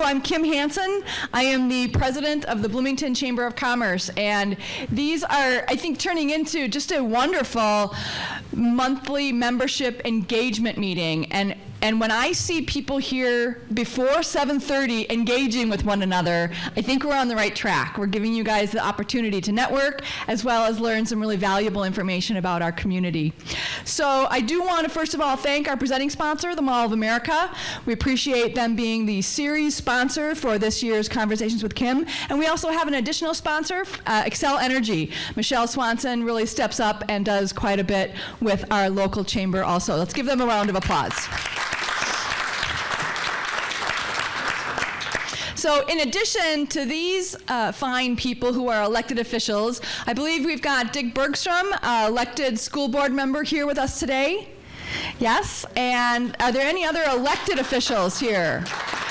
I'm Kim Hansen. I am the president of the Bloomington Chamber of Commerce, and these are, I think, turning into just a wonderful monthly membership engagement meeting. And when I see people here before 7:30 engaging with one another, I think we're on the right track. We're giving you guys the opportunity to network as well as learn some really valuable information about our community. So I do want to first of all thank our presenting sponsor, the Mall of America. We appreciate them being the series sponsor for this year's Conversations with Kim. And we also have an additional sponsor, Excel Energy. Michelle Swanson really steps up and does quite a bit with our local chamber also. Let's give them a round of applause. So in addition to these fine people who are elected officials, I believe we've got Dick Bergstrom, elected school board member, here with us today. Yes? And are there any other elected officials here?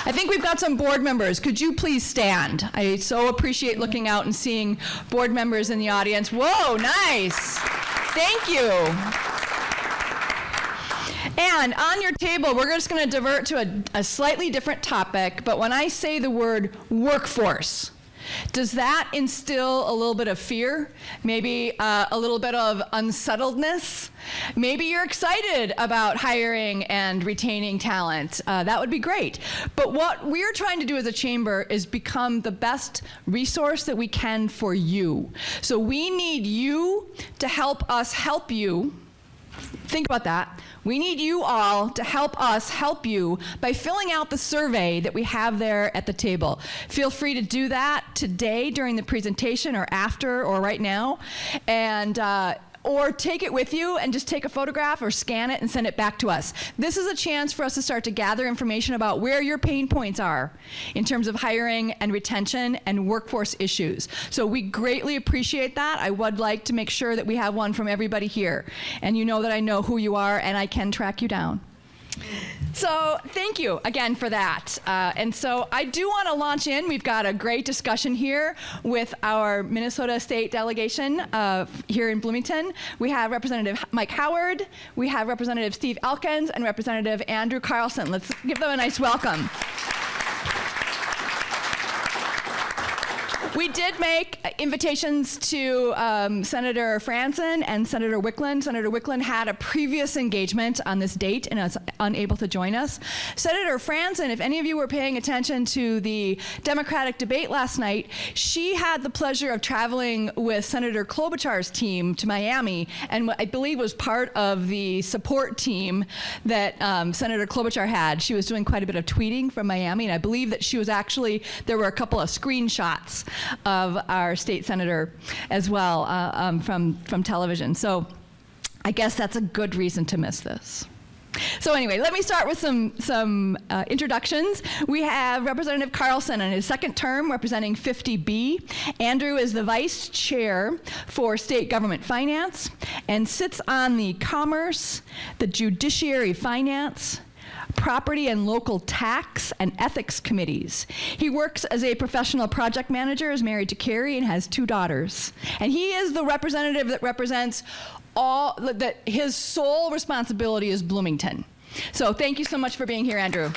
I think we've got some board members. Could you please stand? I so appreciate looking out and seeing board members in the audience. Whoa, nice. Thank you. And on your table, we're just going to divert to a slightly different topic, but when I say the word workforce, does that instill a little bit of fear? Maybe a little bit of unsettledness? Maybe you're excited about hiring and retaining talent. That would be great. But what we're trying to do as a chamber is become the best resource that we can for you. So we need you to help us help you. Think about that. We need you all to help us help you by filling out the survey that we have there at the table. Feel free to do that today during the presentation or after or right now. And or take it with you and just take a photograph or scan it and send it back to us. This is a chance for us to start to gather information about where your pain points are in terms of hiring and retention and workforce issues. So we greatly appreciate that. I would like to make sure that we have one from everybody here. And you know that I know who you are and I can track you down. So thank you again for that. And so I do want to launch in. We've got a great discussion here with our Minnesota State delegation here in Bloomington. We have Representative Mike Howard, we have Representative Steve Elkins, and Representative Andrew Carlson. Let's give them a nice welcome. We did make invitations to Senator Franzen and Senator Wickland. Senator Wickland had a previous engagement on this date and was unable to join us. Senator Franzen, if any of you were paying attention to the Democratic debate last night, she had the pleasure of traveling with Senator Klobuchar's team to Miami, and I believe was part of the support team that Senator Klobuchar had. She was doing quite a bit of tweeting from Miami, and I believe that she was actually, there were a couple of screenshots of our state senator as well from television. So I guess that's a good reason to miss this. So anyway, let me start with some introductions. We have Representative Carlson in his second term representing 50B. Andrew is the vice chair for state government finance and sits on the Commerce, the Judiciary Finance, Property and Local Tax and Ethics Committees. He works as a professional project manager, is married to Carrie, and has 2 daughters. And he is the representative that represents all, that his sole responsibility is Bloomington. So thank you so much for being here, Andrew.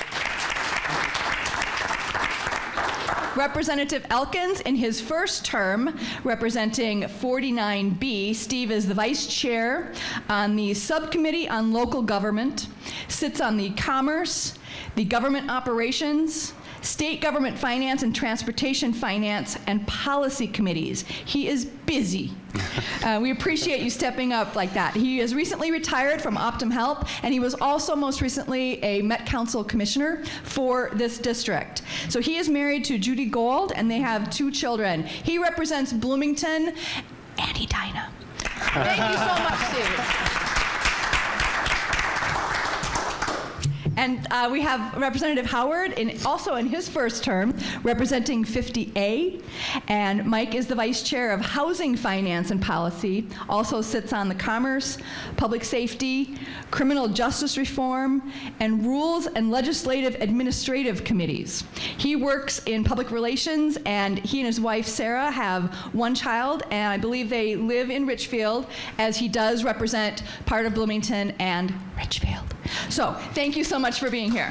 Representative Elkins, in his first term, representing 49B. Steve is the vice chair on the Subcommittee on Local Government, sits on the Commerce, the Government Operations, State Government Finance and Transportation Finance, and Policy Committees. He is busy. We appreciate you stepping up like that. He is recently retired from Optum Health, and he was also most recently a Met Council commissioner for this district. So he is married to Judy Gold, and they have 2 children. He represents Bloomington and Edina. Thank you so much, Steve. And we have Representative Howard, also in his first term, representing 50A. And Mike is the vice chair of Housing Finance and Policy, also sits on the Commerce, Public Safety, Criminal Justice Reform, and Rules and Legislative Administrative Committees. He works in public relations, and he and his wife, Sarah, have 1 child, and I believe they live in Richfield, as he does represent part of Bloomington and Richfield. So thank you so much for being here.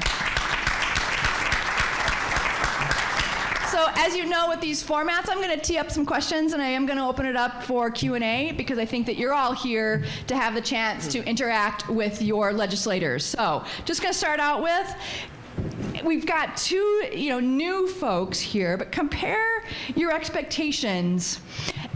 So as you know, with these formats, I'm going to tee up some questions, and I am going to open it up for Q&A because I think that you're all here to have the chance to interact with your legislators. So just going to start out with, we've got two new folks here, but compare your expectations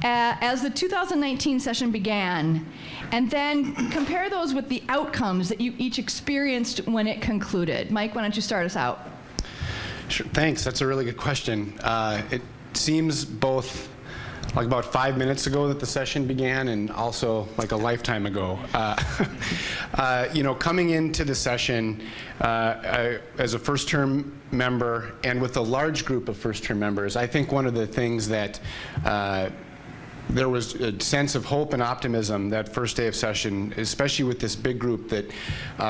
as the 2019 session began, and then compare those with the outcomes that you each experienced when it concluded. Mike, why don't you start us out? Sure, thanks. That's a really good question. It seems both like about 5 minutes ago that the session began, and also like a lifetime ago. Coming into the session as a first-term member and with a large group of first-term members, I think one of the things that there was a sense of hope and optimism that first day of session, especially with this big group that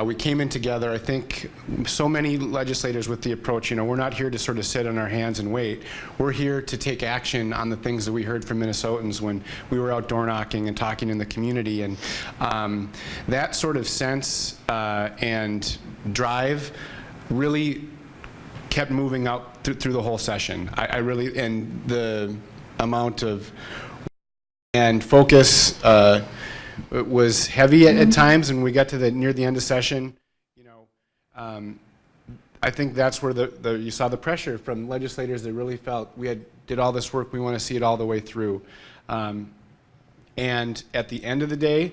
we came in together. I think so many legislators with the approach, we're not here to sort of sit on our hands and wait. We're here to take action on the things that we heard from Minnesotans when we were out door knocking and talking in the community. And that sort of sense and drive really kept moving out through the whole session. I really, and the amount of and focus was heavy at times, and we got to near the end of session. I think that's where you saw the pressure from legislators that really felt we did all this work, we want to see it all the way through. And at the end of the day,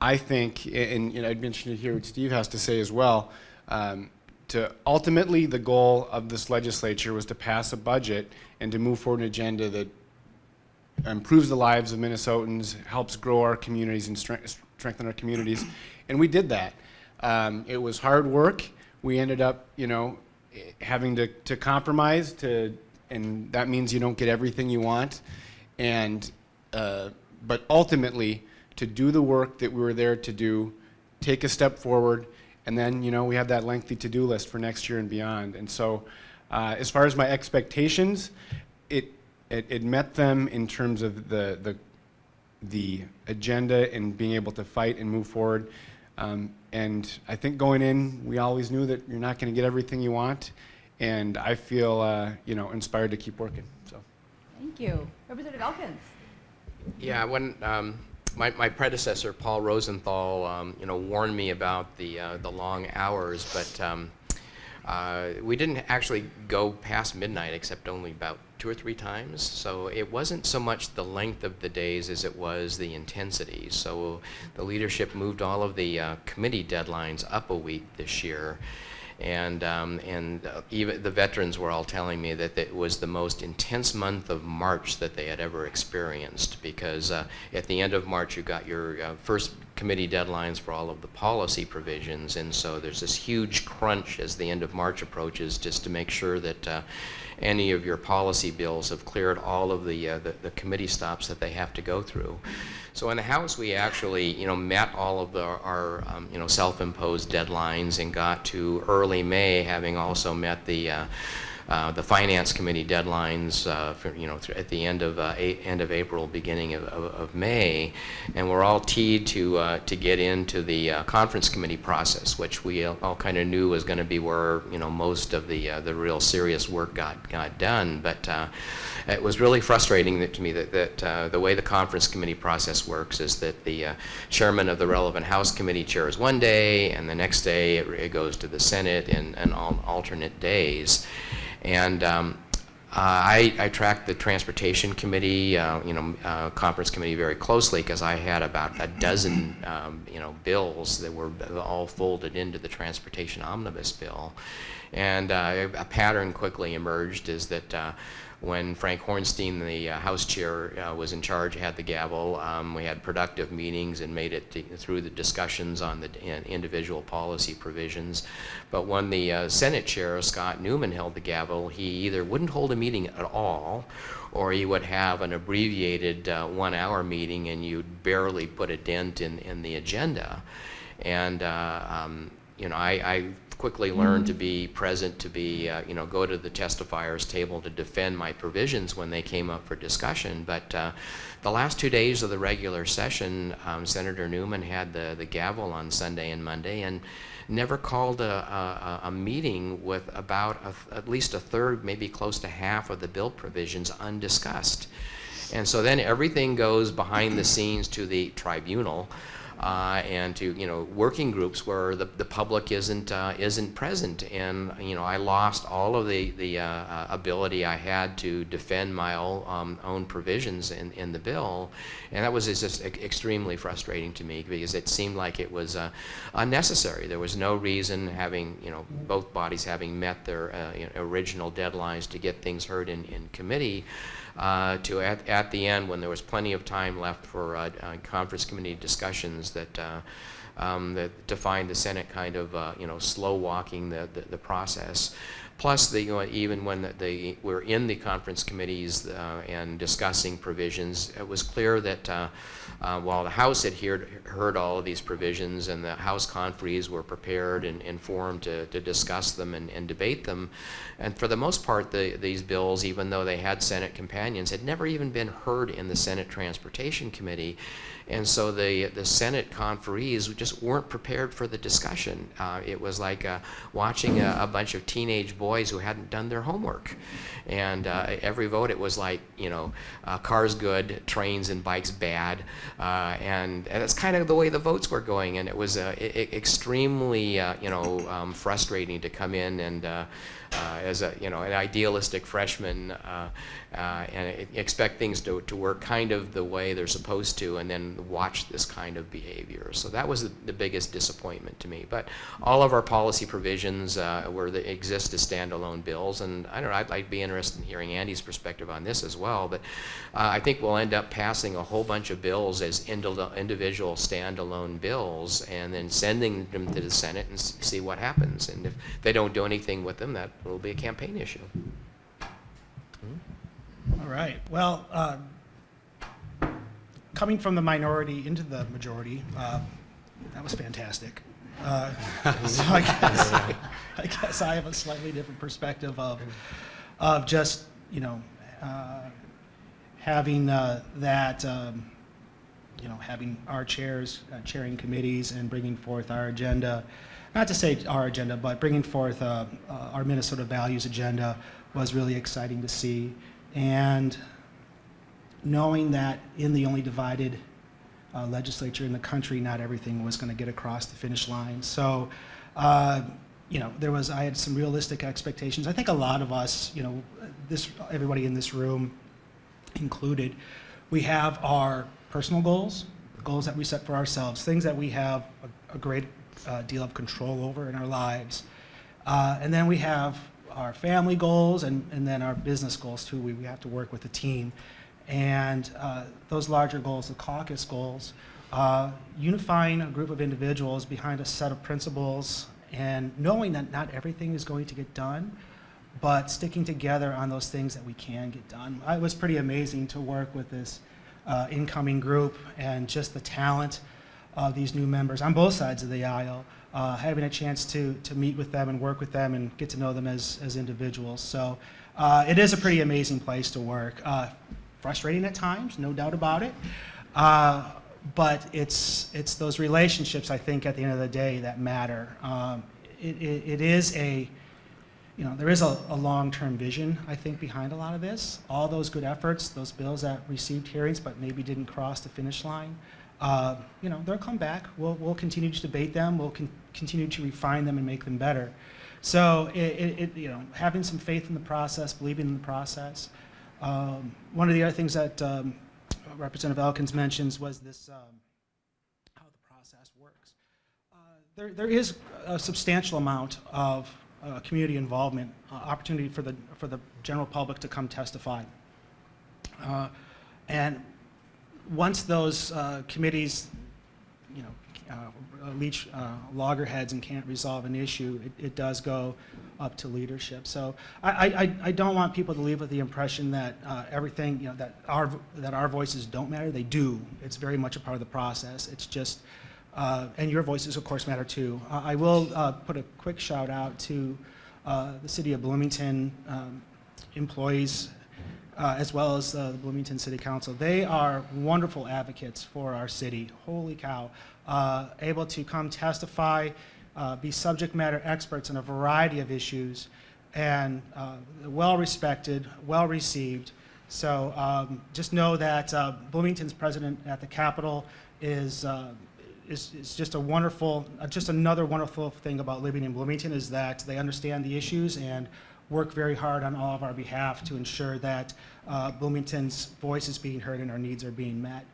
I think, and I'd mentioned it here what Steve has to say as well, ultimately the goal of this legislature was to pass a budget and to move forward an agenda that improves the lives of Minnesotans, helps grow our communities and strengthen our communities, and we did that. It was hard work. We ended up, having to compromise, and that means you don't get everything you want, but ultimately to do the work that we were there to do, take a step forward, and then we have that lengthy to-do list for next year and beyond. And so, as far as my expectations, it met them in terms of the agenda and being able to fight and move forward. And I think going in, we always knew that you're not going to get everything you want. And I feel, inspired to keep working. So. Thank you. Representative Elkins. Yeah, when my predecessor, Paul Rosenthal, warned me about the long hours, but we didn't actually go past midnight except only about 2 or 3 times. So it wasn't so much the length of the days as it was the intensity. So the leadership moved all of the committee deadlines up a week this year. And even the veterans were all telling me that it was the most intense month of March that they had ever experienced, because at the end of March you got your first committee deadlines for all of the policy provisions, and so there's this huge crunch as the end of March approaches just to make sure that any of your policy bills have cleared all of the committee stops that they have to go through. So in the House, we actually, met all of our, self-imposed deadlines and got to early May, having also met the Finance Committee deadlines, at the end of April, beginning of May, and we're all teed to get into the Conference Committee process, which we all kind of knew was going to be where most of the real serious work got done, but. It was really frustrating to me that the way the Conference Committee process works is that the chairman of the relevant House committee chairs one day, and the next day it goes to the Senate in alternate days. And I tracked the Transportation Committee, Conference Committee very closely, because I had about a dozen, bills that were all folded into the Transportation Omnibus Bill. And a pattern quickly emerged is that when Frank Hornstein, the House chair, was in charge, had the gavel, we had productive meetings and made it through the discussions on the individual policy provisions. But when the Senate chair, Scott Newman, held the gavel, he either wouldn't hold a meeting at all, or he would have an abbreviated 1-hour meeting, and you'd barely put a dent in the agenda. And I quickly learned to be present, to be, go to the testifiers' table to defend my provisions when they came up for discussion. But the last 2 days of the regular session, Senator Newman had the gavel on Sunday and Monday, and never called a meeting with about at least a third, maybe close to half of the bill provisions undiscussed. And so then everything goes behind the scenes to the tribunal and to working groups where the public isn't present, and I lost all of the ability I had to defend my own provisions in the bill, and that was just extremely frustrating to me because it seemed like it was unnecessary. There was no reason, having both bodies having met their original deadlines to get things heard in committee. To at the end, when there was plenty of time left for conference committee discussions, that to find the Senate kind of slow walking the process. Plus, even when we're in the conference committees and discussing provisions, it was clear that while the House had heard all of these provisions and the House conferees were prepared and informed to discuss them and debate them, and for the most part, these bills, even though they had Senate companions, had never even been heard in the Senate Transportation Committee. And so the Senate conferees just weren't prepared for the discussion. It was like watching a bunch of teenage boys who hadn't done their homework. And every vote, it was like, cars good, trains and bikes bad. And that's kind of the way the votes were going. And it was extremely, frustrating to come in and as an idealistic freshman and expect things to work kind of the way they're supposed to, and then watch this kind of behavior. So that was the biggest disappointment to me. But all of our policy provisions exist as standalone bills, and I don't know, I'd be interested in hearing Andy's perspective on this as well. But I think we'll end up passing a whole bunch of bills as individual standalone bills, and then sending them to the Senate and see what happens. And if they don't do anything with them, that will be a campaign issue. All right. Well, coming from the minority into the majority, that was fantastic. So I guess I have a slightly different perspective of just having having our chairs chairing committees and bringing forth our agenda. Not to say our agenda, but bringing forth our Minnesota values agenda was really exciting to see. And knowing that in the only divided legislature in the country, not everything was going to get across the finish line. So, I had some realistic expectations. I think a lot of us, everybody in this room included, we have our personal goals that we set for ourselves, things that we have a great deal of control over in our lives. And then we have our family goals and then our business goals too. We have to work with a team. And those larger goals, the caucus goals, unifying a group of individuals behind a set of principles and knowing that not everything is going to get done, but sticking together on those things that we can get done. It was pretty amazing to work with this incoming group and just the talent of these new members on both sides of the aisle, having a chance to meet with them and work with them and get to know them as individuals. So it is a pretty amazing place to work. Frustrating at times, no doubt about it. But it's those relationships, I think, at the end of the day that matter. It is there is a long-term vision, I think, behind a lot of this. All those good efforts, those bills that received hearings but maybe didn't cross the finish line, they'll come back. We'll continue to debate them. We'll continue to refine them and make them better. So having some faith in the process, believing in the process. One of the other things that Representative Elkins mentions was this, how the process works. There is a substantial amount of community involvement, opportunity for the general public to come testify. And once those committees, reach loggerheads and can't resolve an issue, it does go up to leadership. So I don't want people to leave with the impression that everything, that our voices don't matter. They do. It's very much a part of the process. It's just And your voices, of course, matter too. I will put a quick shout out to the City of Bloomington employees, as well as the Bloomington City Council. They are wonderful advocates for our city. Holy cow. Able to come testify, be subject matter experts in a variety of issues, and well respected, well received. So just know that Bloomington's president at the Capitol is just a wonderful, just another wonderful thing about living in Bloomington, is that they understand the issues and work very hard on all of our behalf to ensure that Bloomington's voice is being heard and our needs are being met.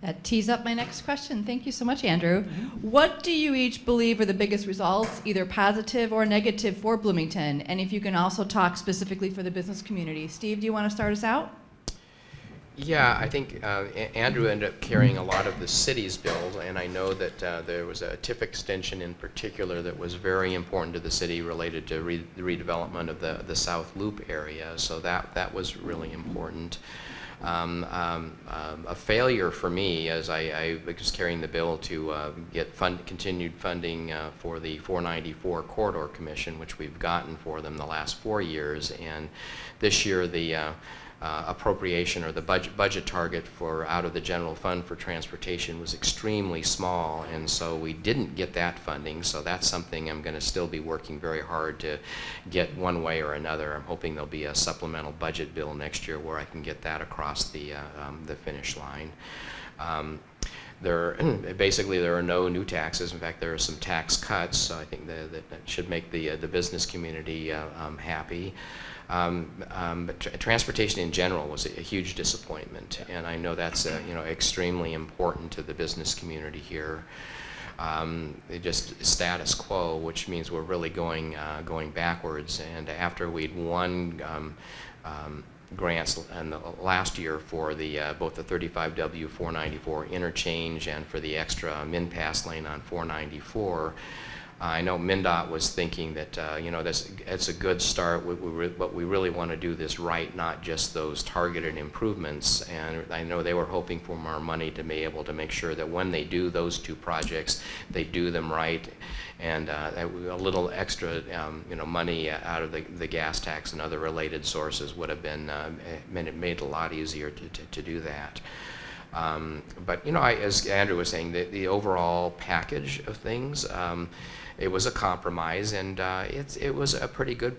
That tees up my next question. Thank you so much, Andrew. What do you each believe are the biggest results, either positive or negative, for Bloomington? And if you can also talk specifically for the business community. Steve, do you want to start us out? Yeah, I think Andrew ended up carrying a lot of the city's bills, and I know that there was a TIF extension in particular that was very important to the city related to the redevelopment of the South Loop area, so that was really important. A failure for me, as I was carrying the bill to get continued funding for the 494 Corridor Commission, which we've gotten for them the last 4 years, and this year the appropriation or the budget target for out of the general fund for transportation was extremely small, and so we didn't get that funding. So that's something I'm going to still be working very hard to get one way or another. I'm hoping there'll be a supplemental budget bill next year where I can get that across the finish line. Basically, there are no new taxes. In fact, there are some tax cuts, so I think that should make the business community happy. But transportation in general was a huge disappointment, and I know that's extremely important to the business community here. Just status quo, which means we're really going backwards. And after we'd won grants last year for both the 35W 494 interchange and for the extra min-pass lane on 494. I know MnDOT was thinking that it's a good start, but we really want to do this right, not just those targeted improvements. And I know they were hoping for more money to be able to make sure that when they do those two projects, they do them right. And a little extra money out of the gas tax and other related sources would have been made it a lot easier to do that. But as Andrew was saying, the overall package of things, it was a compromise, and it was a pretty good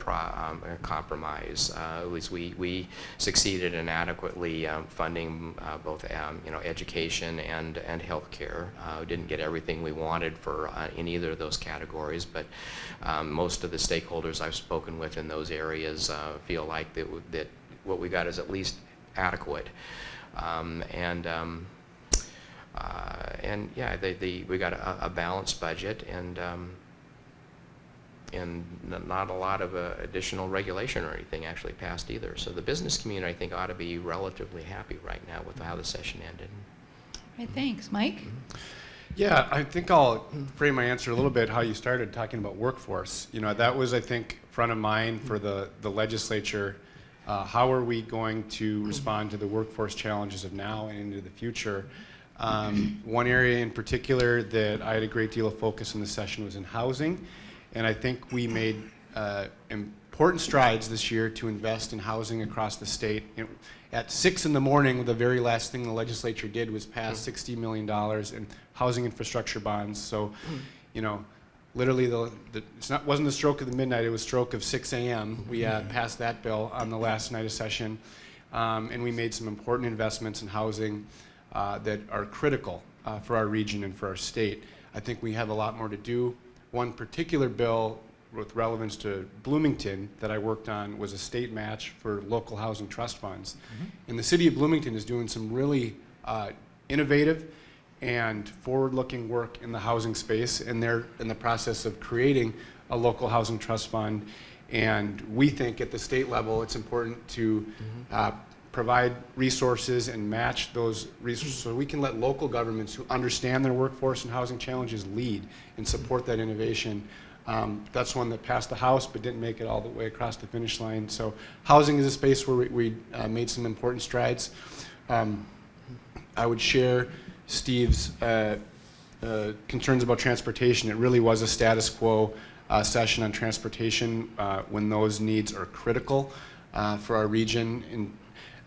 compromise. At least we succeeded in adequately funding both education and healthcare. We didn't get everything we wanted for in either of those categories, but most of the stakeholders I've spoken with in those areas feel like that what we got is at least adequate. And yeah, we got a balanced budget, and not a lot of additional regulation or anything actually passed either. So the business community, I think, ought to be relatively happy right now with how the session ended. All right, thanks. Mike? Yeah, I think I'll frame my answer a little bit how you started talking about workforce. That was, I think, front of mind for the legislature. How are we going to respond to the workforce challenges of now and into the future? One area in particular that I had a great deal of focus in the session was in housing, and I think we made important strides this year to invest in housing across the state. At 6 in the morning, the very last thing the legislature did was pass $60 million in housing infrastructure bonds. So, literally, wasn't the stroke of the midnight, it was stroke of 6 a.m. We passed that bill on the last night of session, and we made some important investments in housing that are critical for our region and for our state. I think we have a lot more to do. One particular bill with relevance to Bloomington that I worked on was a state match for local housing trust funds. And the city of Bloomington is doing some really innovative and forward-looking work in the housing space, and they're in the process of creating a local housing trust fund. And we think at the state level it's important to provide resources and match those resources so we can let local governments who understand their workforce and housing challenges lead and support that innovation. That's one that passed the House but didn't make it all the way across the finish line. So housing is a space where we made some important strides. I would share Steve's concerns about transportation, it really was a status quo session on transportation when those needs are critical for our region. And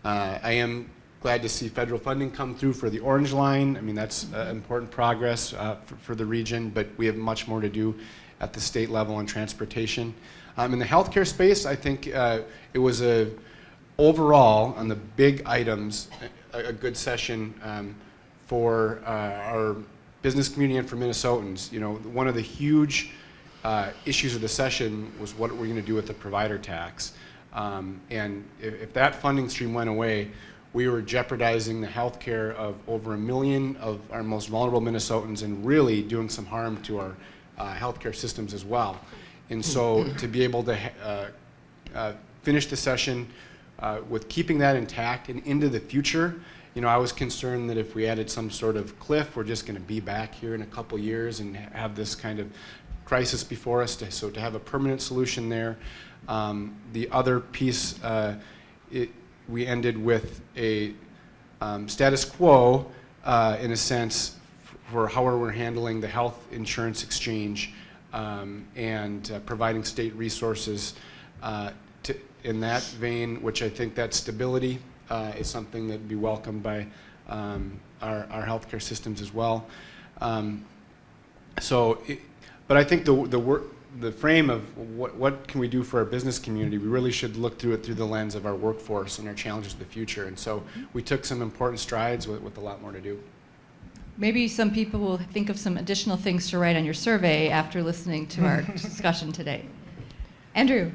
I am glad to see federal funding come through for the Orange Line. I mean, that's important progress for the region, but we have much more to do at the state level on transportation. In the healthcare space, I think it was overall on the big items a good session for our business community and for Minnesotans. You know, one of the huge issues of the session was what we're going to do with the provider tax. And if that funding stream went away, we were jeopardizing the health care of over 1 million of our most vulnerable Minnesotans and really doing some harm to our healthcare systems as well. And so to be able to finish the session with keeping that intact and into the future, you know, I was concerned that if we added some sort of cliff, we're just going to be back here in a couple years and have this kind of crisis before us. So to have a permanent solution there. The other piece, we ended with a status quo, in a sense, for how we're handling the health insurance exchange and providing state resources in that vein, which I think that stability is something that would be welcomed by our healthcare systems as well. But I think the frame of what can we do for our business community, we really should look through it through the lens of our workforce and our challenges of the future. And so we took some important strides with a lot more to do. Maybe some people will think of some additional things to write on your survey after listening to our discussion today. Andrew.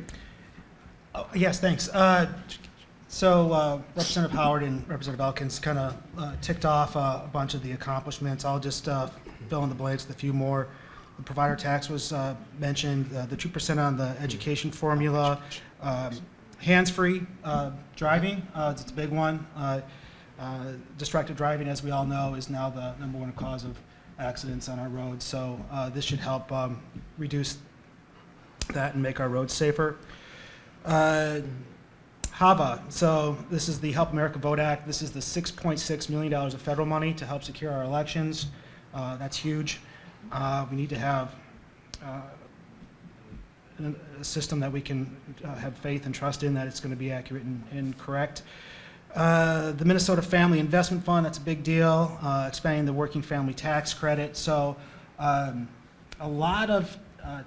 Oh, yes, thanks. So Representative Howard and Representative Elkins kind of ticked off a bunch of the accomplishments. I'll just fill in the blanks with a few more. The provider tax was mentioned, the 2% on the education formula, hands-free driving, it's a big one. Distracted driving, as we all know, is now the #1 cause of accidents on our roads. So this should help reduce that and make our roads safer. HAVA, so this is the Help America Vote Act. This is the $6.6 million of federal money to help secure our elections. That's huge. We need to have a system that we can have faith and trust in, that it's going to be accurate and correct. The Minnesota Family Investment Fund, that's a big deal, expanding the working family tax credit. So a lot of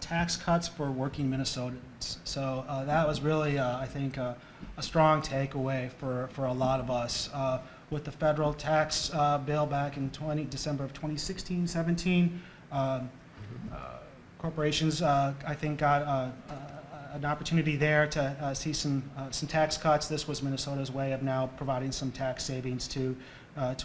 tax cuts for working Minnesotans. So that was really, I think, a strong takeaway for a lot of us. With the federal tax bill back in December of 2016-17, corporations, I think, got an opportunity there to see some tax cuts. This was Minnesota's way of now providing some tax savings to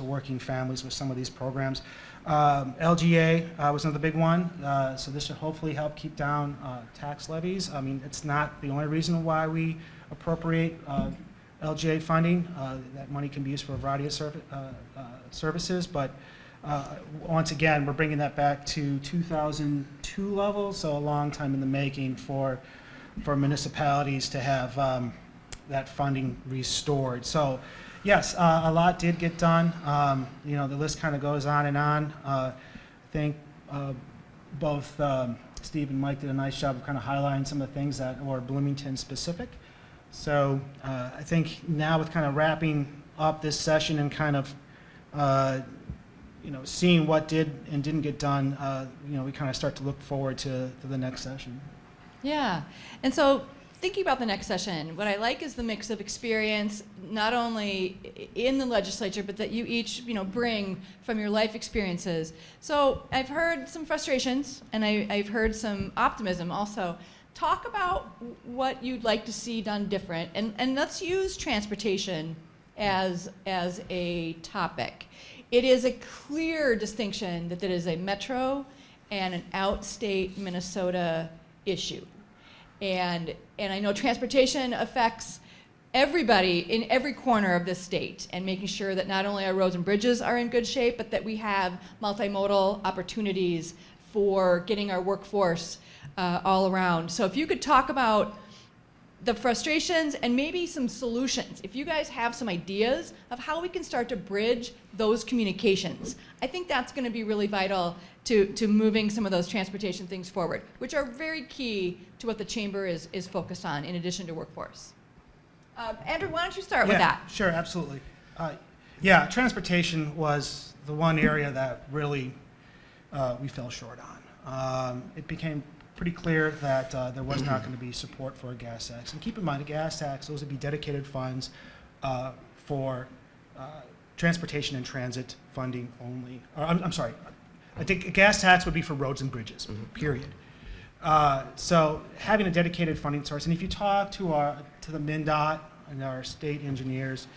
working families with some of these programs. LGA was another big one, so this should hopefully help keep down tax levies. I mean, it's not the only reason why we appropriate LGA funding. That money can be used for a variety of services, but once again, we're bringing that back to 2002 levels, so a long time in the making for municipalities to have that funding restored. So yes, a lot did get done. You know, the list kind of goes on and on. I think both Steve and Mike did a nice job of kind of highlighting some of the things that were Bloomington specific. So I think now with kind of wrapping up this session and kind of you know, seeing what did and didn't get done, you know, we kind of start to look forward to the next session. Yeah, and so thinking about the next session, what I like is the mix of experience, not only in the legislature, but that you each, you know, bring from your life experiences. So I've heard some frustrations, and I've heard some optimism also. Talk about what you'd like to see done different, and let's use transportation as a topic. It is a clear distinction that it is a metro and an outstate Minnesota issue. And I know transportation affects everybody in every corner of this state, and making sure that not only our roads and bridges are in good shape, but that we have multimodal opportunities for getting our workforce all around. So if you could talk about the frustrations and maybe some solutions. If you guys have some ideas of how we can start to bridge those communications, I think that's going to be really vital to moving some of those transportation things forward, which are very key to what the Chamber is focused on in addition to workforce. Andrew, why don't you start with that? Sure, absolutely. Yeah, transportation was the one area that really we fell short on. It became pretty clear that there was not going to be support for a gas tax. And keep in mind, a gas tax, those would be dedicated funds for transportation and transit funding only. Or, I'm sorry, I think a gas tax would be for roads and bridges, period. So having a dedicated funding source, and if you talk to the MnDOT and our state engineers,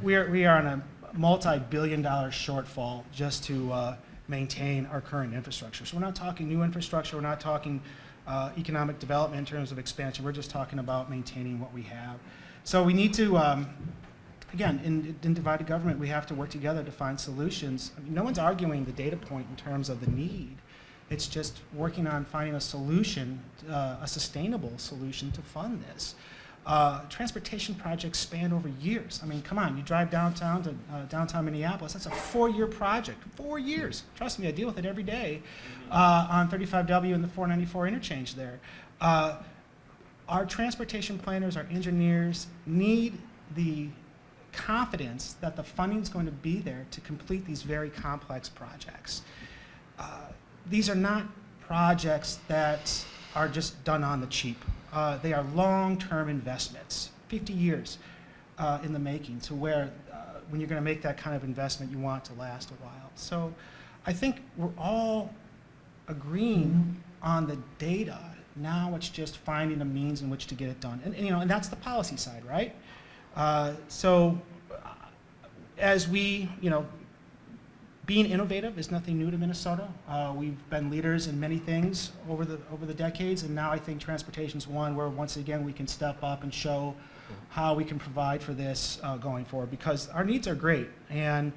we are on a multi-billion-dollar shortfall just to maintain our current infrastructure. So we're not talking new infrastructure, we're not talking economic development in terms of expansion, we're just talking about maintaining what we have. So we need to, again, in divided government, we have to work together to find solutions. I mean, no one's arguing the data point in terms of the need. It's just working on finding a solution, a sustainable solution to fund this. Transportation projects span over years. I mean, come on, you drive downtown to downtown Minneapolis, that's a 4-year project, 4 years. Trust me, I deal with it every day on 35W and the 494 interchange there. Our transportation planners, our engineers need the confidence that the funding is going to be there to complete these very complex projects. These are not projects that are just done on the cheap. They are long-term investments, 50 years in the making, to where when you're going to make that kind of investment, you want it to last a while. So I think we're all agreeing on the data. Now it's just finding a means in which to get it done. And you know, and that's the policy side, right? As we, being innovative is nothing new to Minnesota. We've been leaders in many things over the decades, and now I think transportation is one where once again we can step up and show how we can provide for this going forward, because our needs are great, and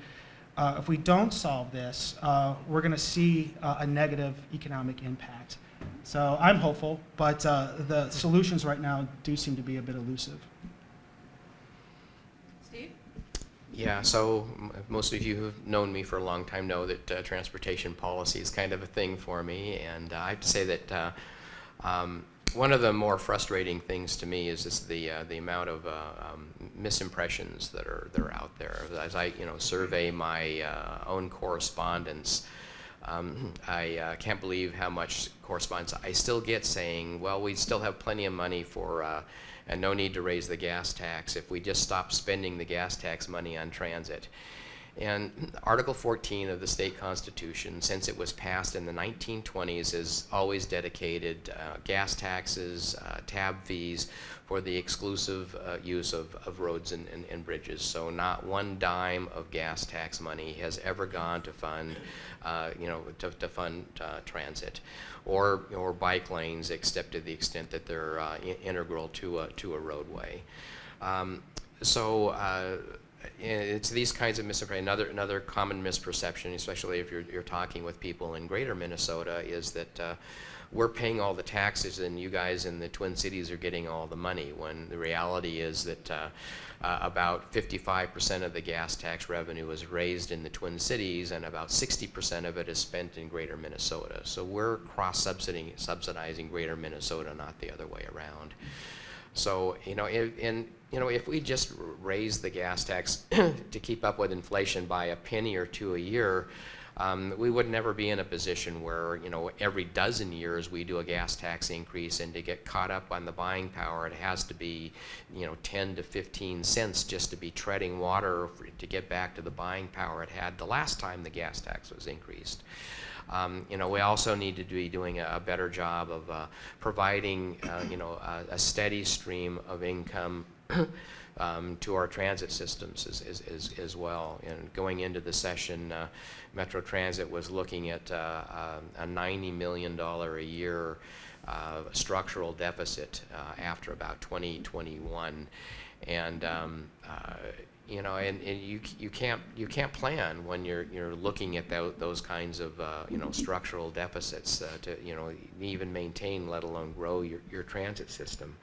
if we don't solve this, we're going to see a negative economic impact. So I'm hopeful, but the solutions right now do seem to be a bit elusive. Steve? Yeah, so most of you who've known me for a long time know that transportation policy is kind of a thing for me, and I have to say that one of the more frustrating things to me is just the amount of misimpressions that are out there. As I survey my own correspondence, I can't believe how much correspondence I still get saying, well, we still have plenty of money for and no need to raise the gas tax if we just stop spending the gas tax money on transit. And Article 14 of the state constitution, since it was passed in the 1920s, has always dedicated gas taxes, tab fees for the exclusive use of roads and bridges. So not one dime of gas tax money has ever gone to fund, to fund transit, or bike lanes, except to the extent that they're integral to a roadway. It's these kinds of misapprehensions. Another common misperception, especially if you're talking with people in greater Minnesota, is that we're paying all the taxes and you guys in the Twin Cities are getting all the money, when the reality is that about 55% of the gas tax revenue is raised in the Twin Cities and about 60% of it is spent in greater Minnesota. So we're cross-subsidizing greater Minnesota, not the other way around. So, if we just raise the gas tax to keep up with inflation by a penny or two a year, we would never be in a position where, every dozen years we do a gas tax increase, and to get caught up on the buying power, it has to be, 10 to 15 cents just to be treading water to get back to the buying power it had the last time the gas tax was increased. We also need to be doing a better job of providing, a steady stream of income to our transit systems as well. And going into the session, Metro Transit was looking at a $90 million a year structural deficit after about 2021, and you can't plan when you're looking at those kinds of structural deficits to even maintain, let alone grow your transit system.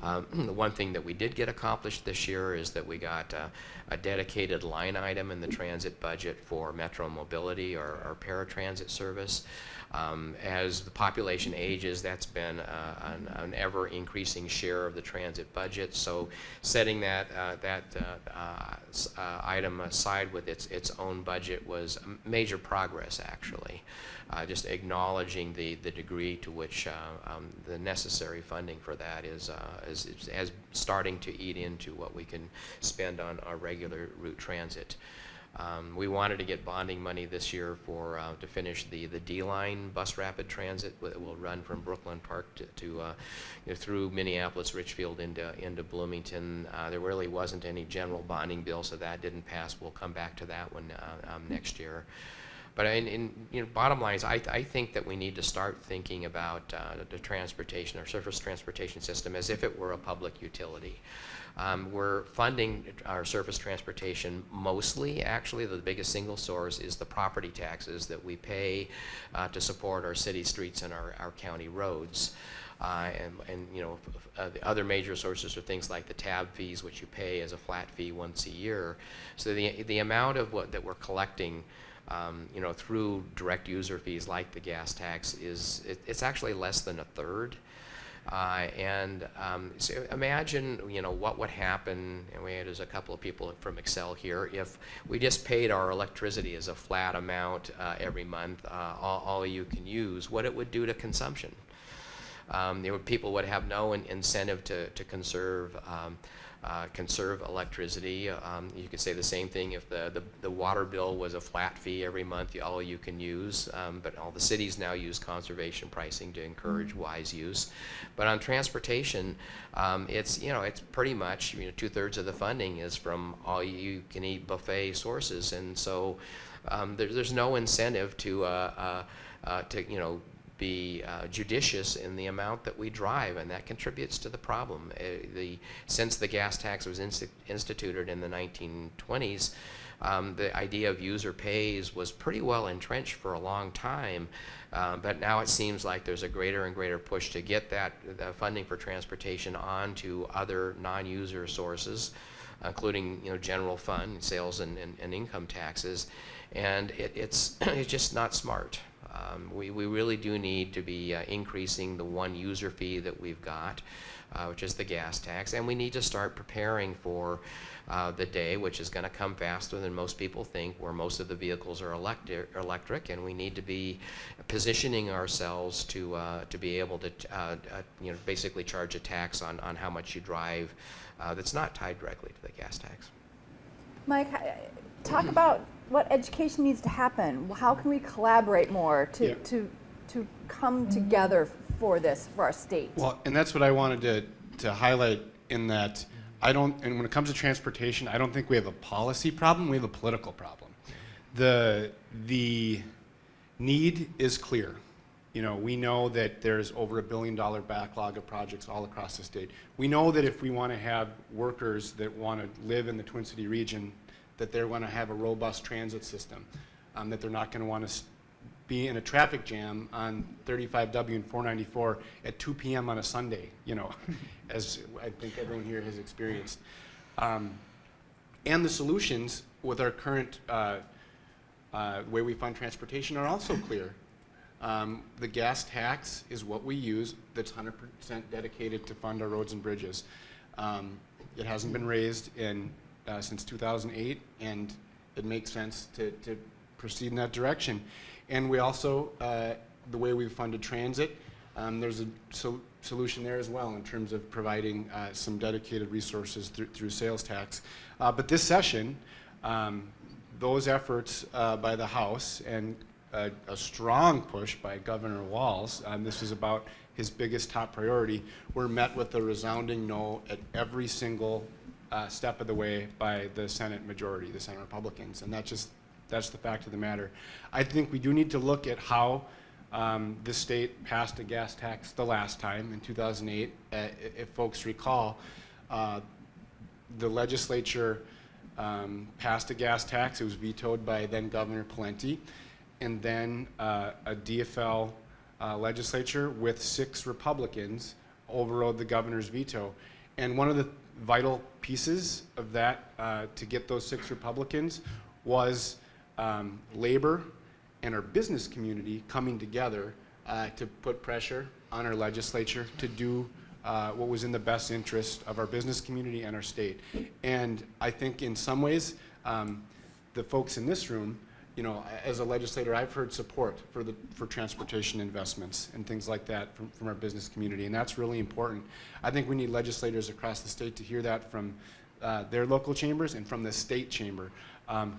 The one thing that we did get accomplished this year is that we got a dedicated line item in the transit budget for Metro Mobility, our paratransit service. As the population ages, that's been an ever-increasing share of the transit budget. So setting that item aside with its own budget was major progress, actually. Just acknowledging the degree to which the necessary funding for that is starting to eat into what we can spend on our regular route transit. We wanted to get bonding money this year for to finish the D-line bus rapid transit that will run from Brooklyn Park to through Minneapolis, Richfield into Bloomington. There really wasn't any general bonding bill, so that didn't pass. We'll come back to that one next year. But bottom line is, I think that we need to start thinking about the transportation, our surface transportation system, as if it were a public utility. We're funding our surface transportation mostly. Actually, the biggest single source is the property taxes that we pay to support our city streets and our county roads. The other major sources are things like the tab fees, which you pay as a flat fee once a year. So the amount of what that we're collecting through direct user fees like the gas tax it's actually less than a third. So imagine, what would happen, and there's a couple of people from Excel here, if we just paid our electricity as a flat amount every month, all you can use, what it would do to consumption. People would have no incentive to conserve electricity. You could say the same thing if the water bill was a flat fee every month, all you can use, but all the cities now use conservation pricing to encourage wise use. But on transportation, it's pretty much 2/3 of the funding is from all you can eat buffet sources, and so there's no incentive to be judicious in the amount that we drive, and that contributes to the problem. Since the gas tax was instituted in the 1920s, the idea of user pays was pretty well entrenched for a long time, but now it seems like there's a greater and greater push to get that funding for transportation onto other non-user sources, including general fund, sales and income taxes, and it's just not smart. We really do need to be increasing the one user fee that we've got, which is the gas tax, and we need to start preparing for the day, which is going to come faster than most people think, where most of the vehicles are electric, and we need to be positioning ourselves to be able to basically charge a tax on how much you drive that's not tied directly to the gas tax. Mike, talk about what education needs to happen. How can we collaborate more to come together for this, for our state? Well, and that's what I wanted to highlight in that and when it comes to transportation, I don't think we have a policy problem, we have a political problem. The need is clear. We know that there's over $1 billion backlog of projects all across the state. We know that if we want to have workers that want to live in the Twin City region, that they're going to have a robust transit system, that they're not going to want to be in a traffic jam on 35W and 494 at 2 p.m. on a Sunday, as I think everyone here has experienced. And the solutions with our current way we fund transportation are also clear. The gas tax is what we use that's 100% dedicated to fund our roads and bridges. It hasn't been raised since 2008, and it makes sense to proceed in that direction. And we also, the way we've funded transit, there's a solution there as well in terms of providing some dedicated resources through sales tax. But this session, those efforts by the House and a strong push by Governor Walz, this is about his biggest top priority, were met with a resounding no at every single step of the way by the Senate majority, the Senate Republicans, and that's the fact of the matter. I think we do need to look at how the state passed a gas tax the last time in 2008. If folks recall, the legislature passed a gas tax. It was vetoed by then Governor Pawlenty, and then a DFL legislature with 6 Republicans overrode the governor's veto. And one of the vital pieces of that to get those 6 Republicans was labor and our business community coming together to put pressure on our legislature to do what was in the best interest of our business community and our state. And I think in some ways, the folks in this room, you know, as a legislator, I've heard support for transportation investments and things like that from our business community, and that's really important. I think we need legislators across the state to hear that from their local chambers and from the state chamber,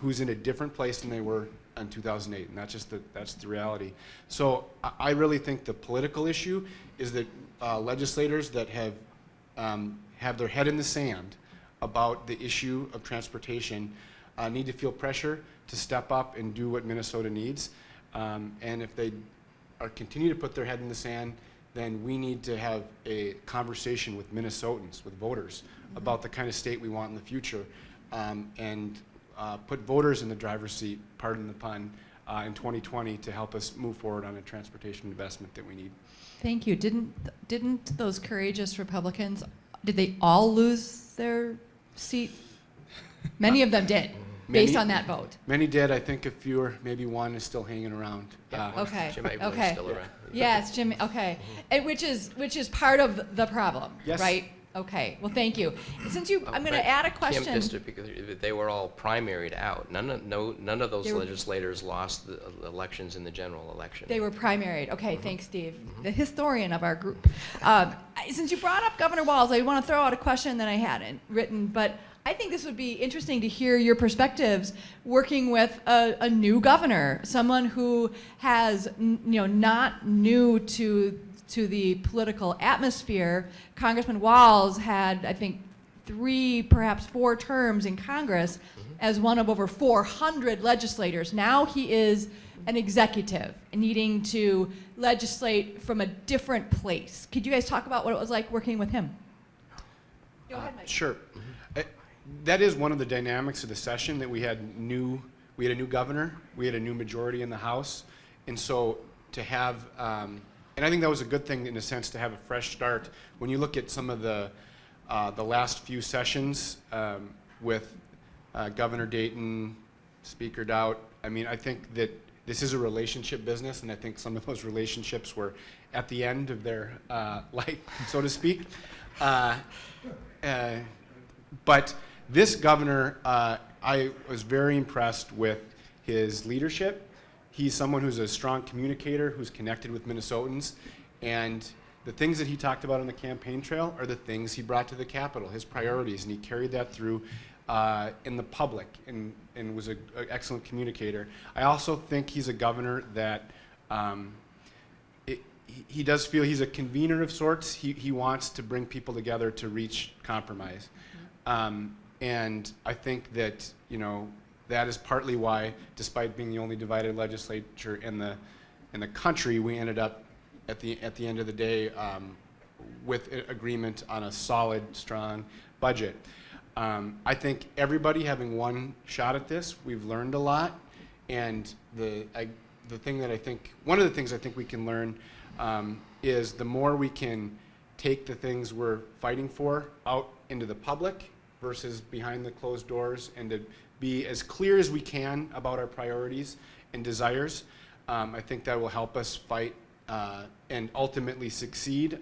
who's in a different place than they were in 2008, and that's the reality. So I really think the political issue is that legislators that have their head in the sand about the issue of transportation need to feel pressure to step up and do what Minnesota needs. And if they continue to put their head in the sand, then we need to have a conversation with Minnesotans, with voters, about the kind of state we want in the future, and put voters in the driver's seat, pardon the pun, in 2020 to help us move forward on a transportation investment that we need. Thank you. Didn't those courageous Republicans, did they all lose their seat? Many of them did, based on that vote. Many did. I think a few, maybe one is still hanging around. Okay. Jim Abel's Okay. still around. Yes, Jim. Okay, and which is part of the problem, Yes. right? Okay. Well, thank you. Since you, I'm going to But add a Kim question. just because they were all primaried out. None of those They were- legislators lost the elections in the general election. They were primaried. Okay, thanks, Steve, the historian of our group. Since you brought up Governor Walz, I want to throw out a question that I hadn't written, but I think this would be interesting to hear your perspectives working with a new governor, someone who has, not new to the political atmosphere. Congressman Walz had, I think, 3, perhaps 4 terms in Congress as one of over 400 legislators. Now he is an executive needing to legislate from a different place. Could you guys talk about what it was like working with him? Go ahead, Mike. Sure. That is one of the dynamics of the session, that we had a new governor, we had a new majority in the House, and so to have, and I think that was a good thing in a sense to have a fresh start. When you look at some of the last few sessions with Governor Dayton, Speaker Dowd, I mean, I think that this is a relationship business, and I think some of those relationships were at the end of their life, so to speak. But this governor, I was very impressed with his leadership. He's someone who's a strong communicator, who's connected with Minnesotans, and the things that he talked about on the campaign trail are the things he brought to the Capitol, his priorities, and he carried that through in the public and was an excellent communicator. I also think he's a governor that he does feel he's a convener of sorts. He wants to bring people together to reach compromise. And I think that, that is partly why, despite being the only divided legislature in the country, we ended up at the end of the day with agreement on a solid, strong budget. I think everybody having one shot at this, we've learned a lot, and one of the things I think we can learn is the more we can take the things we're fighting for out into the public versus behind the closed doors, and to be as clear as we can about our priorities and desires. I think that will help us fight and ultimately succeed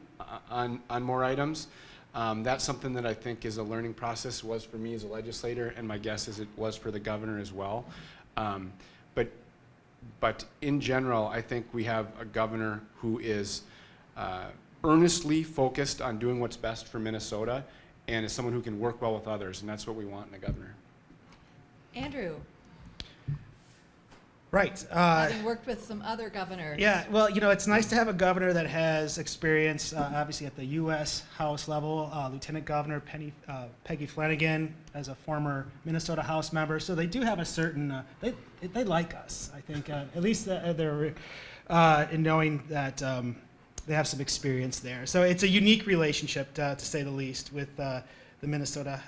on more items. That's something that I think is a learning process, was for me as a legislator, and my guess is it was for the governor as well. But in general, I think we have a governor who is earnestly focused on doing what's best for Minnesota, and is someone who can work well with others, and that's what we want in a governor. Andrew, Right. having worked with some other governors. Yeah, well, it's nice to have a governor that has experience, obviously at the U.S. House level. Lieutenant Governor Peggy Flanagan, as a former Minnesota House member, so they do have a certain. They like us, I think. At least they're in knowing that they have some experience there. So it's a unique relationship, to say the least, with the Minnesota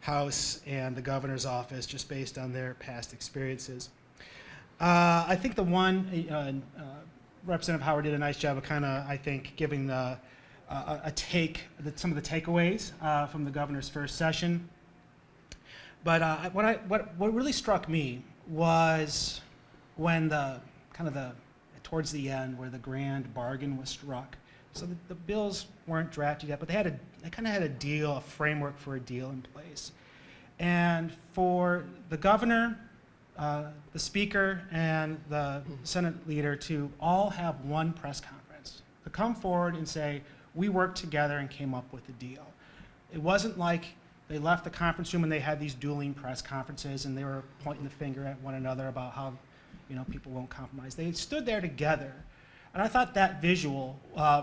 House and the governor's office, just based on their past experiences. I think the one, Representative Howard did a nice job of I think, giving the some of the takeaways from the governor's first session. But what really struck me was when towards the end where the grand bargain was struck. So the bills weren't drafted yet, but they kind of had a framework for a deal in place. And for the governor, the speaker, and the Senate leader to all have one press conference, to come forward and say, we worked together and came up with a deal. It wasn't like they left the conference room and they had these dueling press conferences and they were pointing the finger at one another about how people won't compromise. They stood there together. And I thought that visual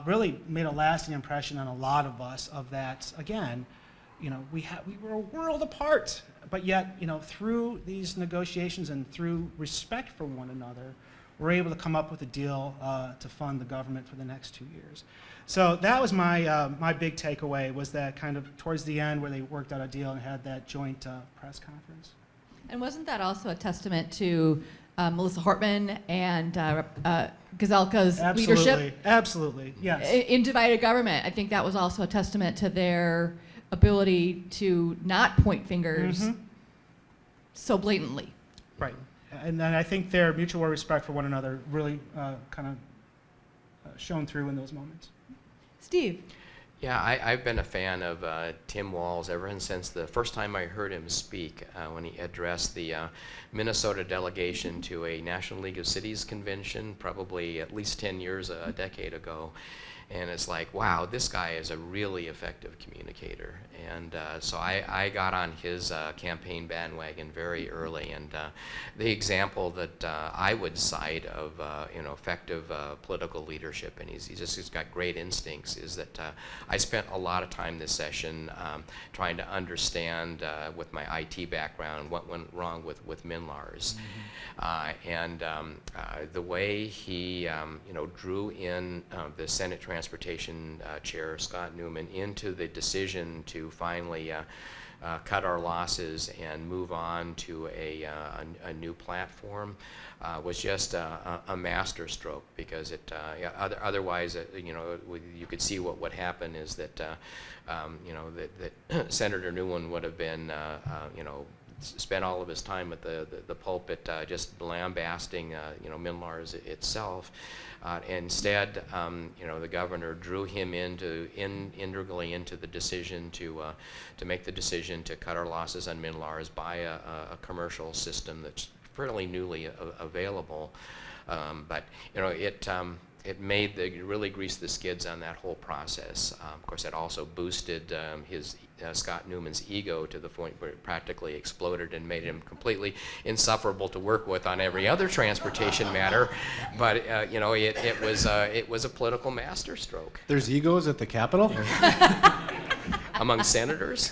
really made a lasting impression on a lot of us of that, again, we were a world apart, but yet, through these negotiations and through respect for one another, we're able to come up with a deal to fund the government for the next 2 years. So that was my big takeaway, was that kind of towards the end where they worked out a deal and had that joint press conference. And wasn't that also a testament to Melissa Hortman and Gazelka's leadership? Absolutely, yes. In divided government, I think that was also a testament to their ability to not point fingers so blatantly. Right. And then I think their mutual respect for one another really kind of shone through in those moments. Steve? Yeah, I've been a fan of Tim Walz ever since the first time I heard him speak when he addressed the Minnesota delegation to a National League of Cities convention, probably at least 10 years, a decade ago. And it's like, wow, this guy is a really effective communicator. And so I got on his campaign bandwagon very early. And the example that I would cite of effective political leadership, and he's got great instincts, is that I spent a lot of time this session trying to understand with my IT background what went wrong with MNLARS. And the way he drew in the Senate Transportation Chair, Scott Newman, into the decision to finally cut our losses and move on to a new platform was just a masterstroke, because otherwise, you could see what would happen is that, that Senator Newman would have been, spent all of his time at the pulpit just lambasting, MNLARS itself. Instead, the governor drew him integrally into the decision to make the decision to cut our losses on MNLARS, buy a commercial system that's fairly newly available. But it really greased the skids on that whole process. Of course, it also boosted Scott Newman's ego to the point where it practically exploded and made him completely insufferable to work with on every other transportation matter. But it was a political masterstroke. There's egos at the Capitol? Among senators?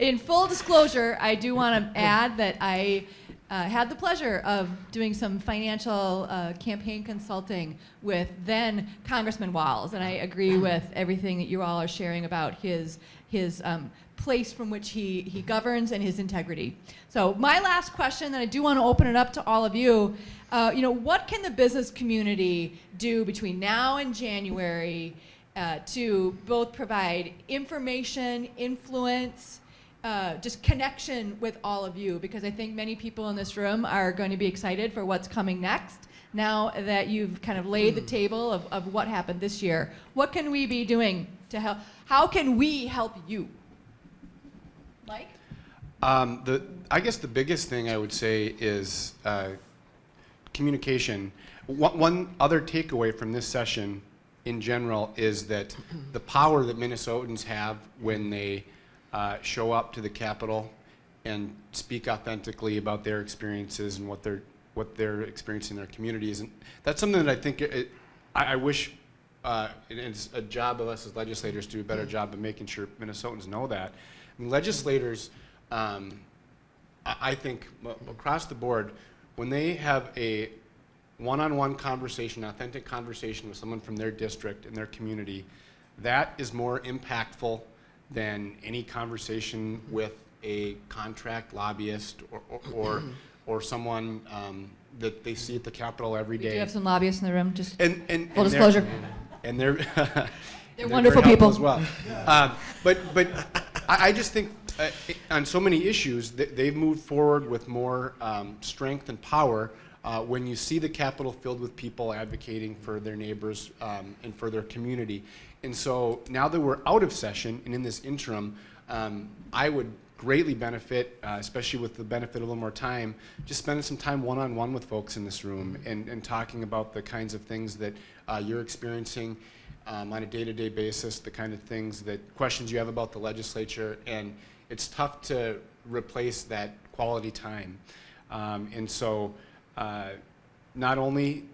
In full disclosure, I do want to add that I had the pleasure of doing some financial campaign consulting with then Congressman Walz, and I agree with everything that you all are sharing about his place from which he governs and his integrity. So my last question, and I do want to open it up to all of you, what can the business community do between now and January to both provide information, influence, just connection with all of you, because I think many people in this room are going to be excited for what's coming next now that you've kind of laid the table of what happened this year. What can we be doing to help? How can we help you? Mike? I guess the biggest thing I would say is communication. One other takeaway from this session in general is that the power that Minnesotans have when they show up to the Capitol and speak authentically about their experiences and what they're experiencing in their communities. And that's something that I think I wish it's a job of us as legislators to do a better job of making sure Minnesotans know that. I mean, legislators, I think across the board, when they have a one-on-one conversation, authentic conversation with someone from their district and their community, that is more impactful than any conversation with a contract lobbyist or someone that they see at the Capitol every day. We do have some lobbyists in the room, just and full disclosure. And they're they're wonderful very helpful people. as well. But I just think on so many issues they've moved forward with more strength and power when you see the Capitol filled with people advocating for their neighbors and for their community. And so now that we're out of session and in this interim, I would greatly benefit, especially with the benefit of a little more time, just spending some time one-on-one with folks in this room and talking about the kinds of things that you're experiencing on a day-to-day basis, the kind of things questions you have about the legislature, and it's tough to replace that quality time. And so not only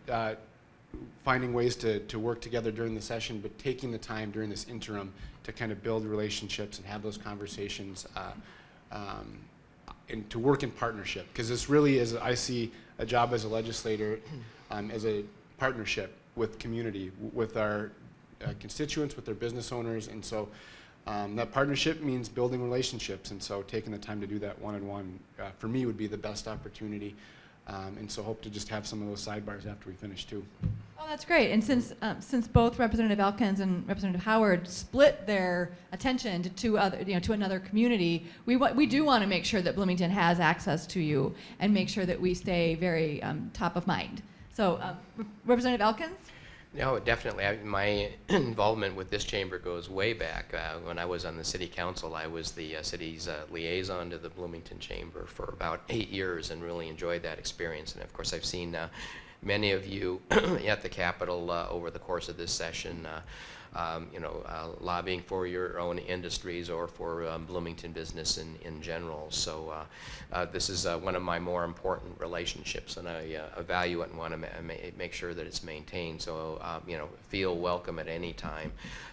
finding ways to work together during the session, but taking the time during this interim to kind of build relationships and have those conversations and to work in partnership. Because this really is, I see a job as a legislator as a partnership with community, with our constituents, with their business owners, and so that partnership means building relationships, and so taking the time to do that one-on-one for me would be the best opportunity, and so hope to just have some of those sidebars after we finish too. Oh, that's great. And since both Representative Elkins and Representative Howard split their attention to another community, we do want to make sure that Bloomington has access to you and make sure that we stay very top of mind. So, Representative Elkins? No, definitely. My involvement with this chamber goes way back. When I was on the city council, I was the city's liaison to the Bloomington Chamber for about 8 years and really enjoyed that experience. And of course, I've seen many of you at the Capitol over the course of this session, lobbying for your own industries or for Bloomington business in general. So this is one of my more important relationships, and I value it and want to make sure that it's maintained. So feel welcome at any time,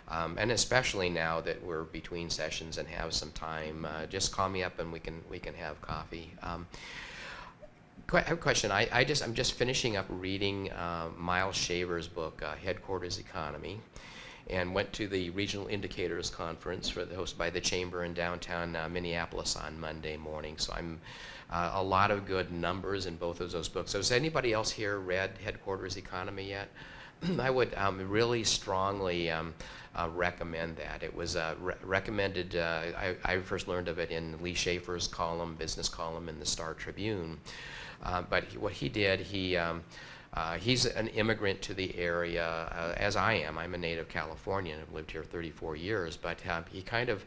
and especially now that we're between sessions and have some time. Just call me up and we can have coffee. I have a question. I'm just finishing up reading Miles Shaver's book, Headquarters Economy, and went to the Regional Indicators Conference hosted by the Chamber in downtown Minneapolis on Monday morning. So I'm a lot of good numbers in both of those books. So has anybody else here read Headquarters Economy yet? I would really strongly recommend that. It was recommended, I first learned of it in Lee Schaefer's business column in the Star Tribune. But what he did, he's an immigrant to the area, as I am. I'm a native Californian. I've lived here 34 years. But he kind of,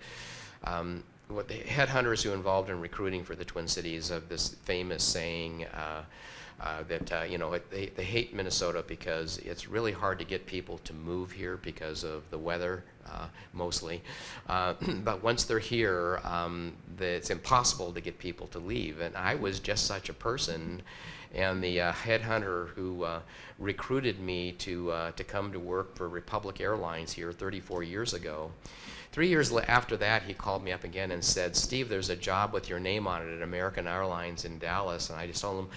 what the headhunters who involved in recruiting for the Twin Cities have this famous saying that they hate Minnesota because it's really hard to get people to move here because of the weather, mostly. But once they're here, it's impossible to get people to leave. And I was just such a person. And the headhunter who recruited me to come to work for Republic Airlines here 34 years ago, 3 years after that, he called me up again and said, "Steve, there's a job with your name on it at American Airlines in Dallas." And I just told him,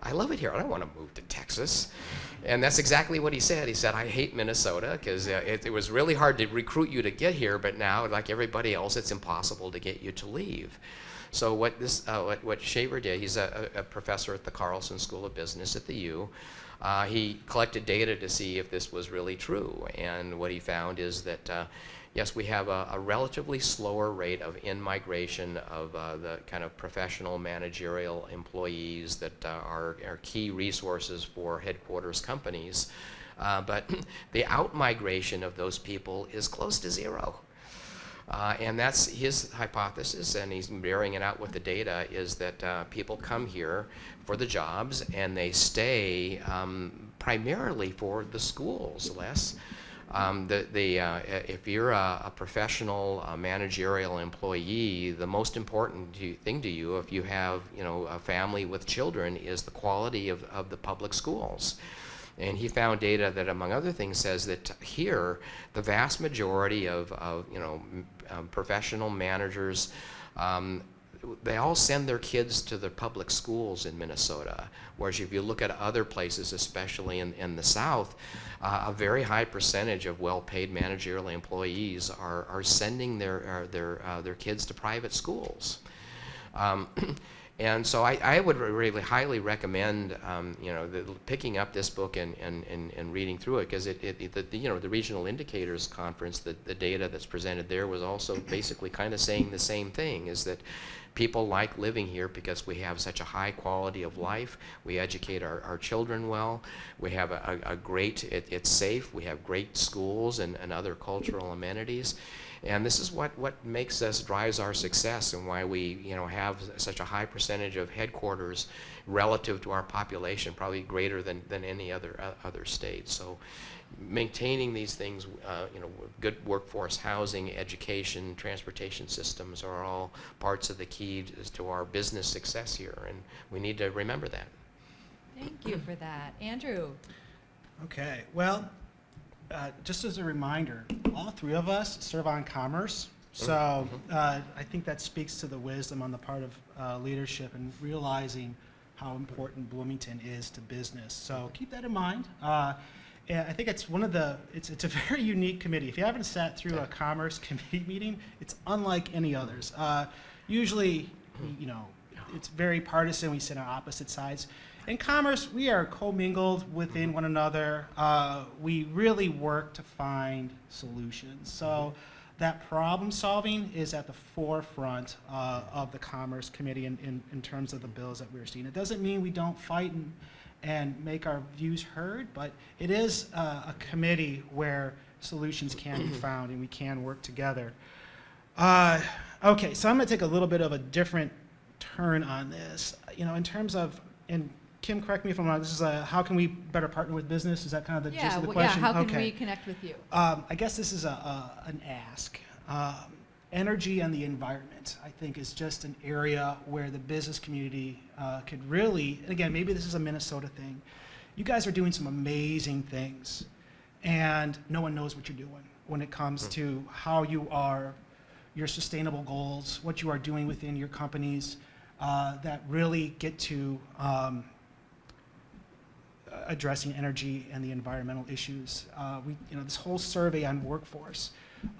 "I love it here. I don't want to move to Texas." And that's exactly what he said. He said, "I hate Minnesota because it was really hard to recruit you to get here, but now, like everybody else, it's impossible to get you to leave." So what Shaver did, he's a professor at the Carlson School of Business at the U. He collected data to see if this was really true, and what he found is that yes, we have a relatively slower rate of in-migration of the kind of professional managerial employees that are key resources for headquarters companies, but the out-migration of those people is close to zero. And that's his hypothesis, and he's bearing it out with the data, is that people come here for the jobs and they stay primarily for the schools, Les. If you're a professional managerial employee, the most important thing to you, if you have a family with children, is the quality of the public schools. And he found data that, among other things, says that here, the vast majority of professional managers, they all send their kids to the public schools in Minnesota. Whereas if you look at other places, especially in the South, a very high percentage of well-paid managerial employees are sending their kids to private schools. And so I would really highly recommend, picking up this book and reading through it, because the Regional Indicators Conference, the data that's presented there was also basically kind of saying the same thing, is that people like living here because we have such a high quality of life. We educate our children well. We have a great, it's safe. We have great schools and other cultural amenities. And this is what makes us, drives our success, and why we have such a high percentage of headquarters relative to our population, probably greater than any other state. So maintaining these things, good workforce, housing, education, transportation systems are all parts of the key to our business success here, and we need to remember that. Thank you for that. Andrew? Okay, well, just as a reminder, all three of us serve on commerce, so I think that speaks to the wisdom on the part of leadership and realizing how important Bloomington is to business. So keep that in mind. And I think it's it's a very unique committee. If you haven't sat through a commerce committee meeting, it's unlike any others. Usually, it's very partisan. We sit on opposite sides. In commerce, we are commingled within one another. We really work to find solutions. So that problem solving is at the forefront of the Commerce Committee in terms of the bills that we're seeing. It doesn't mean we don't fight and make our views heard, but it is a committee where solutions can be found and we can work together. Okay, so I'm going to take a little bit of a different turn on this. In terms of, and Kim, correct me if I'm wrong, this is how can we better partner with business? Is that kind of the gist of the question? Yeah, how can we connect with you? I guess this is an ask. Energy and the environment, I think, is just an area where the business community could really, and again, maybe this is a Minnesota thing. You guys are doing some amazing things, and no one knows what you're doing when it comes to how you are, your sustainable goals, what you are doing within your companies that really get to addressing energy and the environmental issues. This whole survey on workforce,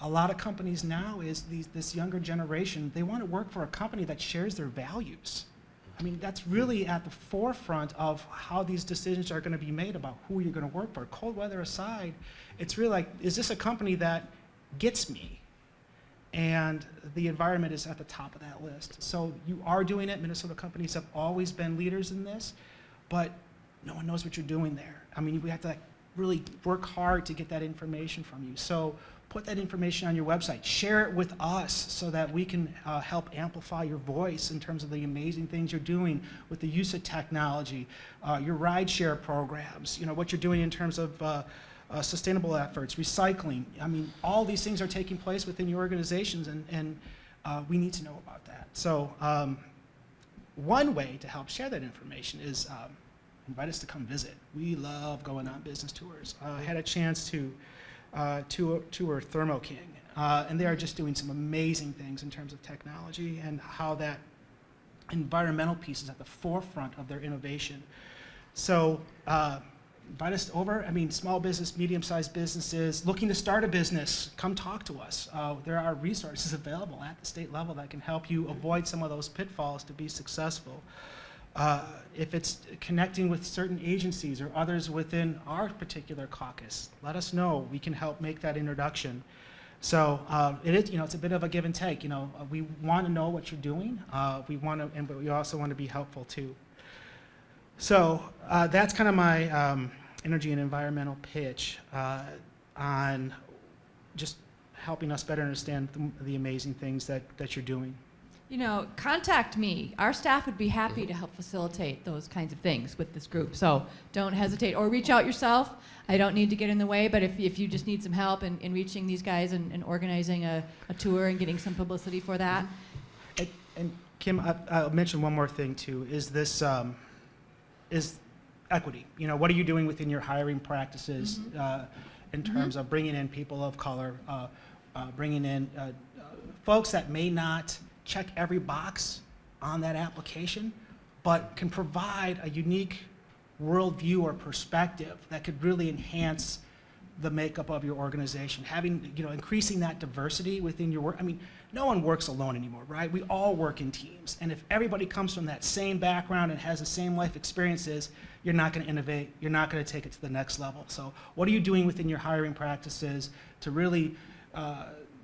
a lot of companies now is this younger generation, they want to work for a company that shares their values. I mean, that's really at the forefront of how these decisions are going to be made about who you're going to work for. Cold weather aside, it's really like, is this a company that gets me? And the environment is at the top of that list. So you are doing it. Minnesota companies have always been leaders in this, but no one knows what you're doing there. I mean, we have to really work hard to get that information from you. So put that information on your website. Share it with us so that we can help amplify your voice in terms of the amazing things you're doing with the use of technology, your rideshare programs, what you're doing in terms of sustainable efforts, recycling. I mean, all these things are taking place within your organizations, and we need to know about that. So one way to help share that information is invite us to come visit. We love going on business tours. I had a chance to tour Thermo King, and they are just doing some amazing things in terms of technology and how that environmental piece is at the forefront of their innovation. So invite us over. I mean, small business, medium-sized businesses looking to start a business, come talk to us. There are resources available at the state level that can help you avoid some of those pitfalls to be successful. If it's connecting with certain agencies or others within our particular caucus, let us know. We can help make that introduction. So it is, it's a bit of a give and take. We want to know what you're doing. But we also want to be helpful too. So that's kind of my energy and environmental pitch on just helping us better understand the amazing things that you're doing. Contact me. Our staff would be happy to help facilitate those kinds of things with this group. So don't hesitate, or reach out yourself. I don't need to get in the way, but if you just need some help in reaching these guys and organizing a tour and getting some publicity for that. And Kim, I'll mention one more thing too, is this, is equity. What are you doing within your hiring practices in terms of bringing in people of color, bringing in folks that may not check every box on that application, but can provide a unique worldview or perspective that could really enhance the makeup of your organization, having, increasing that diversity within your work. I mean, no one works alone anymore, right? We all work in teams. And if everybody comes from that same background and has the same life experiences, you're not going to innovate. You're not going to take it to the next level. So what are you doing within your hiring practices to really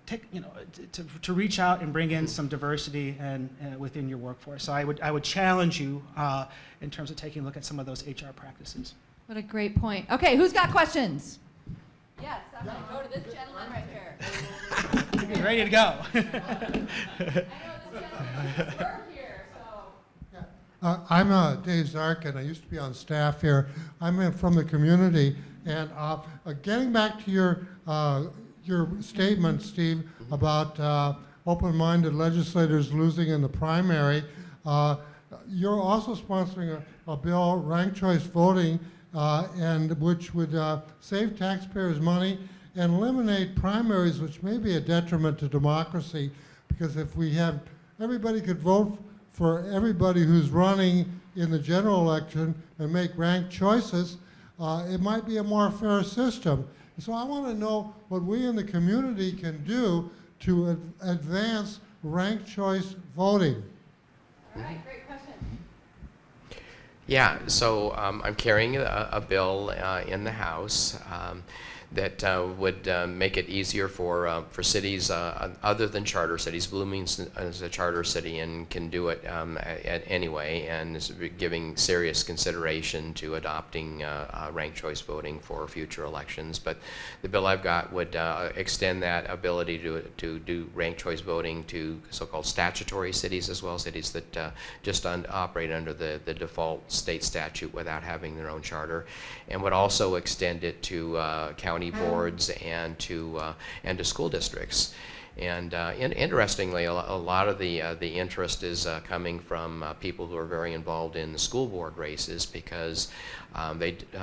to reach out and bring in some diversity and within your workforce? So I would challenge you in terms of taking a look at some of those HR practices. What a great point. Okay, who's got questions? Yes, I'm going to go to this gentleman right here. Get ready to go. I know this gentleman does work here, so. I'm Dave Zark, and I used to be on staff here. I'm from the community, and getting back to your statement, Steve, about open-minded legislators losing in the primary, you're also sponsoring a bill, ranked choice voting, and which would save taxpayers money and eliminate primaries, which may be a detriment to democracy, because if we have everybody could vote for everybody who's running in the general election and make ranked choices, it might be a more fair system. So I want to know what we in the community can do to advance ranked choice voting. All right, great question. Yeah, so I'm carrying a bill in the House that would make it easier for cities other than charter cities. Bloomington is a charter city and can do it anyway, and is giving serious consideration to adopting ranked choice voting for future elections. But the bill I've got would extend that ability to do ranked choice voting to so-called statutory cities as well, cities that just operate under the default state statute without having their own charter, and would also extend it to county boards and to school districts. And interestingly, a lot of the interest is coming from people who are very involved in the school board races, because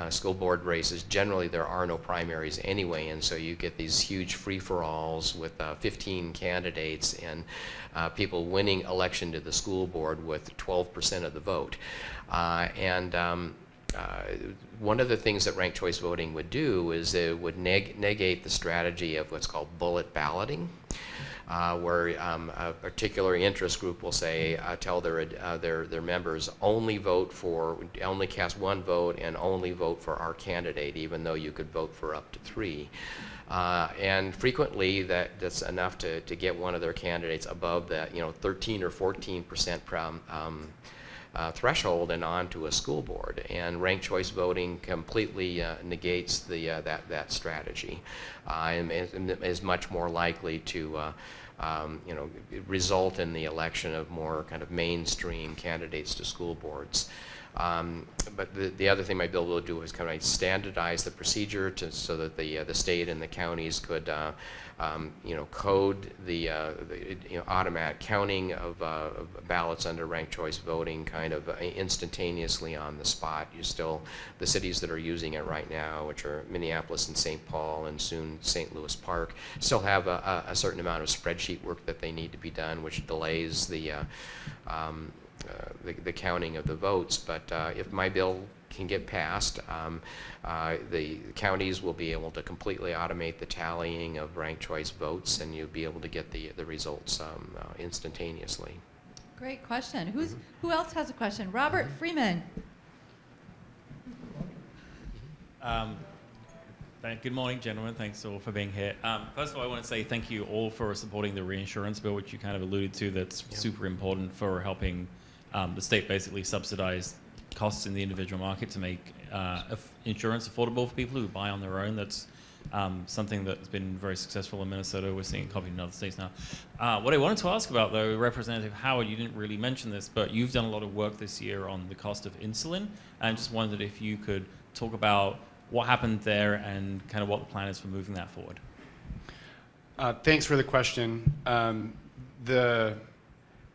school board races, generally there are no primaries anyway, and so you get these huge free-for-alls with 15 candidates and people winning election to the school board with 12% of the vote. One of the things that ranked choice voting would do is it would negate the strategy of what's called bullet balloting, where a particular interest group will say, tell their members, only cast one vote and only vote for our candidate, even though you could vote for up to 3. And frequently that's enough to get one of their candidates above that 13 or 14% threshold and onto a school board. And ranked choice voting completely negates that strategy, and is much more likely to result in the election of more kind of mainstream candidates to school boards. But the other thing my bill will do is kind of standardize the procedure so that the state and the counties could code the automatic counting of ballots under ranked choice voting kind of instantaneously on the spot. The cities that are using it right now, which are Minneapolis and St. Paul and soon St. Louis Park, still have a certain amount of spreadsheet work that they need to be done, which delays the counting of the votes. But if my bill can get passed, the counties will be able to completely automate the tallying of ranked choice votes, and you'll be able to get the results instantaneously. Great question. Who else has a question? Robert Freeman. Good morning, gentlemen. Thanks all for being here. First of all, I want to say thank you all for supporting the reinsurance bill, which you kind of alluded to. That's super important for helping the state basically subsidize costs in the individual market to make insurance affordable for people who buy on their own. That's something that's been very successful in Minnesota. We're seeing it copied in other states now. What I wanted to ask about, though, Representative Howard, you didn't really mention this, but you've done a lot of work this year on the cost of insulin, and just wondered if you could talk about what happened there and kind of what the plan is for moving that forward. Thanks for the question.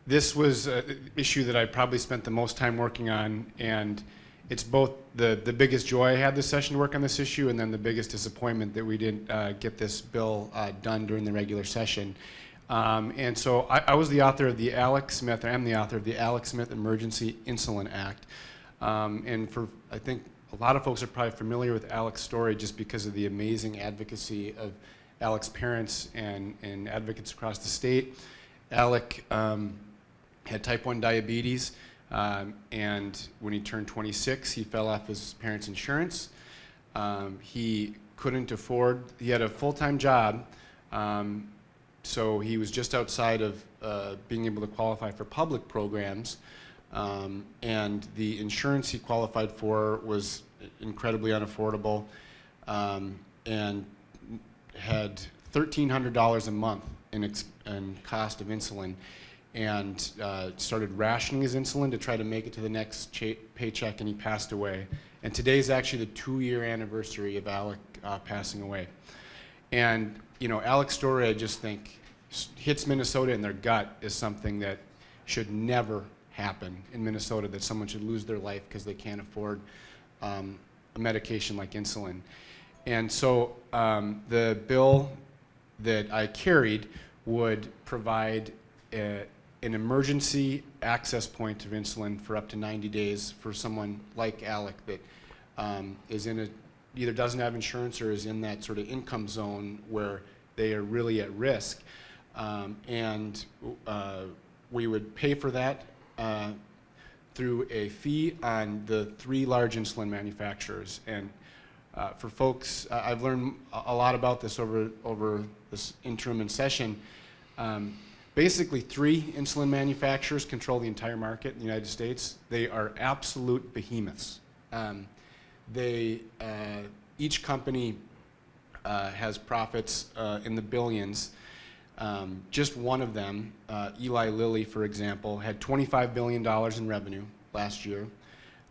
This was an issue that I probably spent the most time working on, and it's both the biggest joy I had this session to work on this issue, and then the biggest disappointment that we didn't get this bill done during the regular session. And so I was the author of the Alex Smith Emergency Insulin Act. And for, I think, a lot of folks are probably familiar with Alec's story just because of the amazing advocacy of Alec's parents and advocates across the state. Alec had type 1 diabetes, and when he turned 26, he fell off his parents' insurance. He couldn't afford, he had a full-time job, so he was just outside of being able to qualify for public programs, and the insurance he qualified for was incredibly unaffordable, and had $1,300 a month in cost of insulin, and started rationing his insulin to try to make it to the next paycheck, and he passed away. And today is actually the 2-year anniversary of Alec passing away. And you know, Alec's story, I just think, hits Minnesota in their gut is something that should never happen in Minnesota, that someone should lose their life because they can't afford a medication like insulin. And so the bill that I carried would provide an emergency access point of insulin for up to 90 days for someone like Alec that is in either doesn't have insurance or is in that sort of income zone where they are really at risk. And we would pay for that through a fee on the 3 large insulin manufacturers. And for folks, I've learned a lot about this over this interim and session. Basically, 3 insulin manufacturers control the entire market in the United States. They are absolute behemoths. Each company has profits in the billions. Just one of them, Eli Lilly, for example, had $25 billion in revenue last year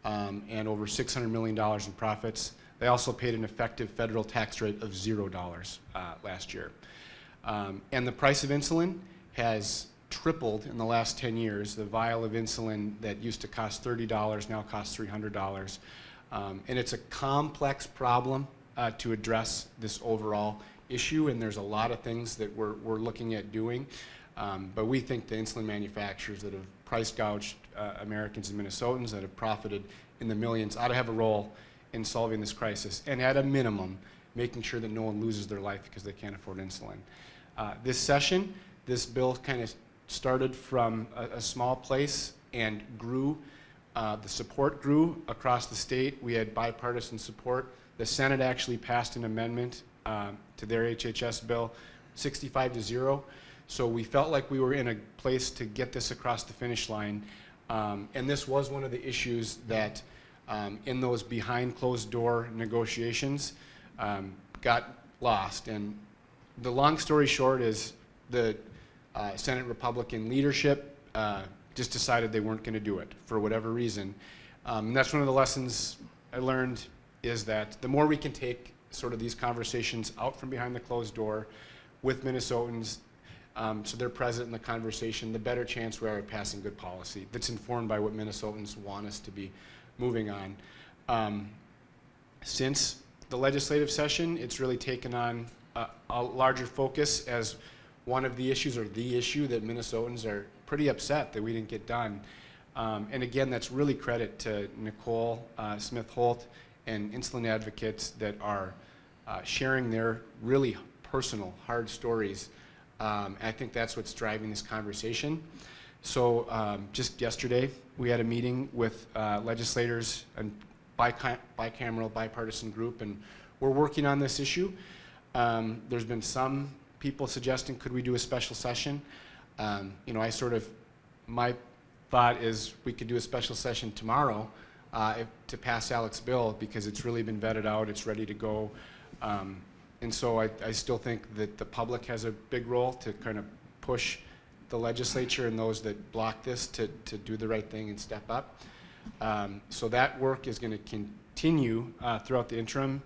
and over $600 million in profits. They also paid an effective federal tax rate of $0 last year. And the price of insulin has tripled in the last 10 years. The vial of insulin that used to cost $30 now costs $300. And it's a complex problem to address this overall issue, and there's a lot of things that we're looking at doing. But we think the insulin manufacturers that have price gouged Americans and Minnesotans, that have profited in the millions, ought to have a role in solving this crisis, and at a minimum, making sure that no one loses their life because they can't afford insulin. This session, this bill kind of started from a small place and grew. The support grew across the state. We had bipartisan support. The Senate actually passed an amendment to their HHS bill, 65-0. So we felt like we were in a place to get this across the finish line. And this was one of the issues that in those behind closed door negotiations got lost. And the long story short is the Senate Republican leadership just decided they weren't going to do it for whatever reason. And that's one of the lessons I learned, is that the more we can take sort of these conversations out from behind the closed door with Minnesotans, so they're present in the conversation, the better chance we are at passing good policy that's informed by what Minnesotans want us to be moving on. Since the legislative session, it's really taken on a larger focus as one of the issues, or the issue, that Minnesotans are pretty upset that we didn't get done. And again, that's really credit to Nicole Smith-Holt and insulin advocates that are sharing their really personal, hard stories. I think that's what's driving this conversation. So just yesterday, we had a meeting with legislators and bicameral, bipartisan group, and we're working on this issue. There's been some people suggesting, could we do a special session? You know, my thought is we could do a special session tomorrow to pass Alec's bill, because it's really been vetted out, it's ready to go. And so I still think that the public has a big role to kind of push the legislature and those that block this to do the right thing and step up. So that work is going to continue throughout the interim,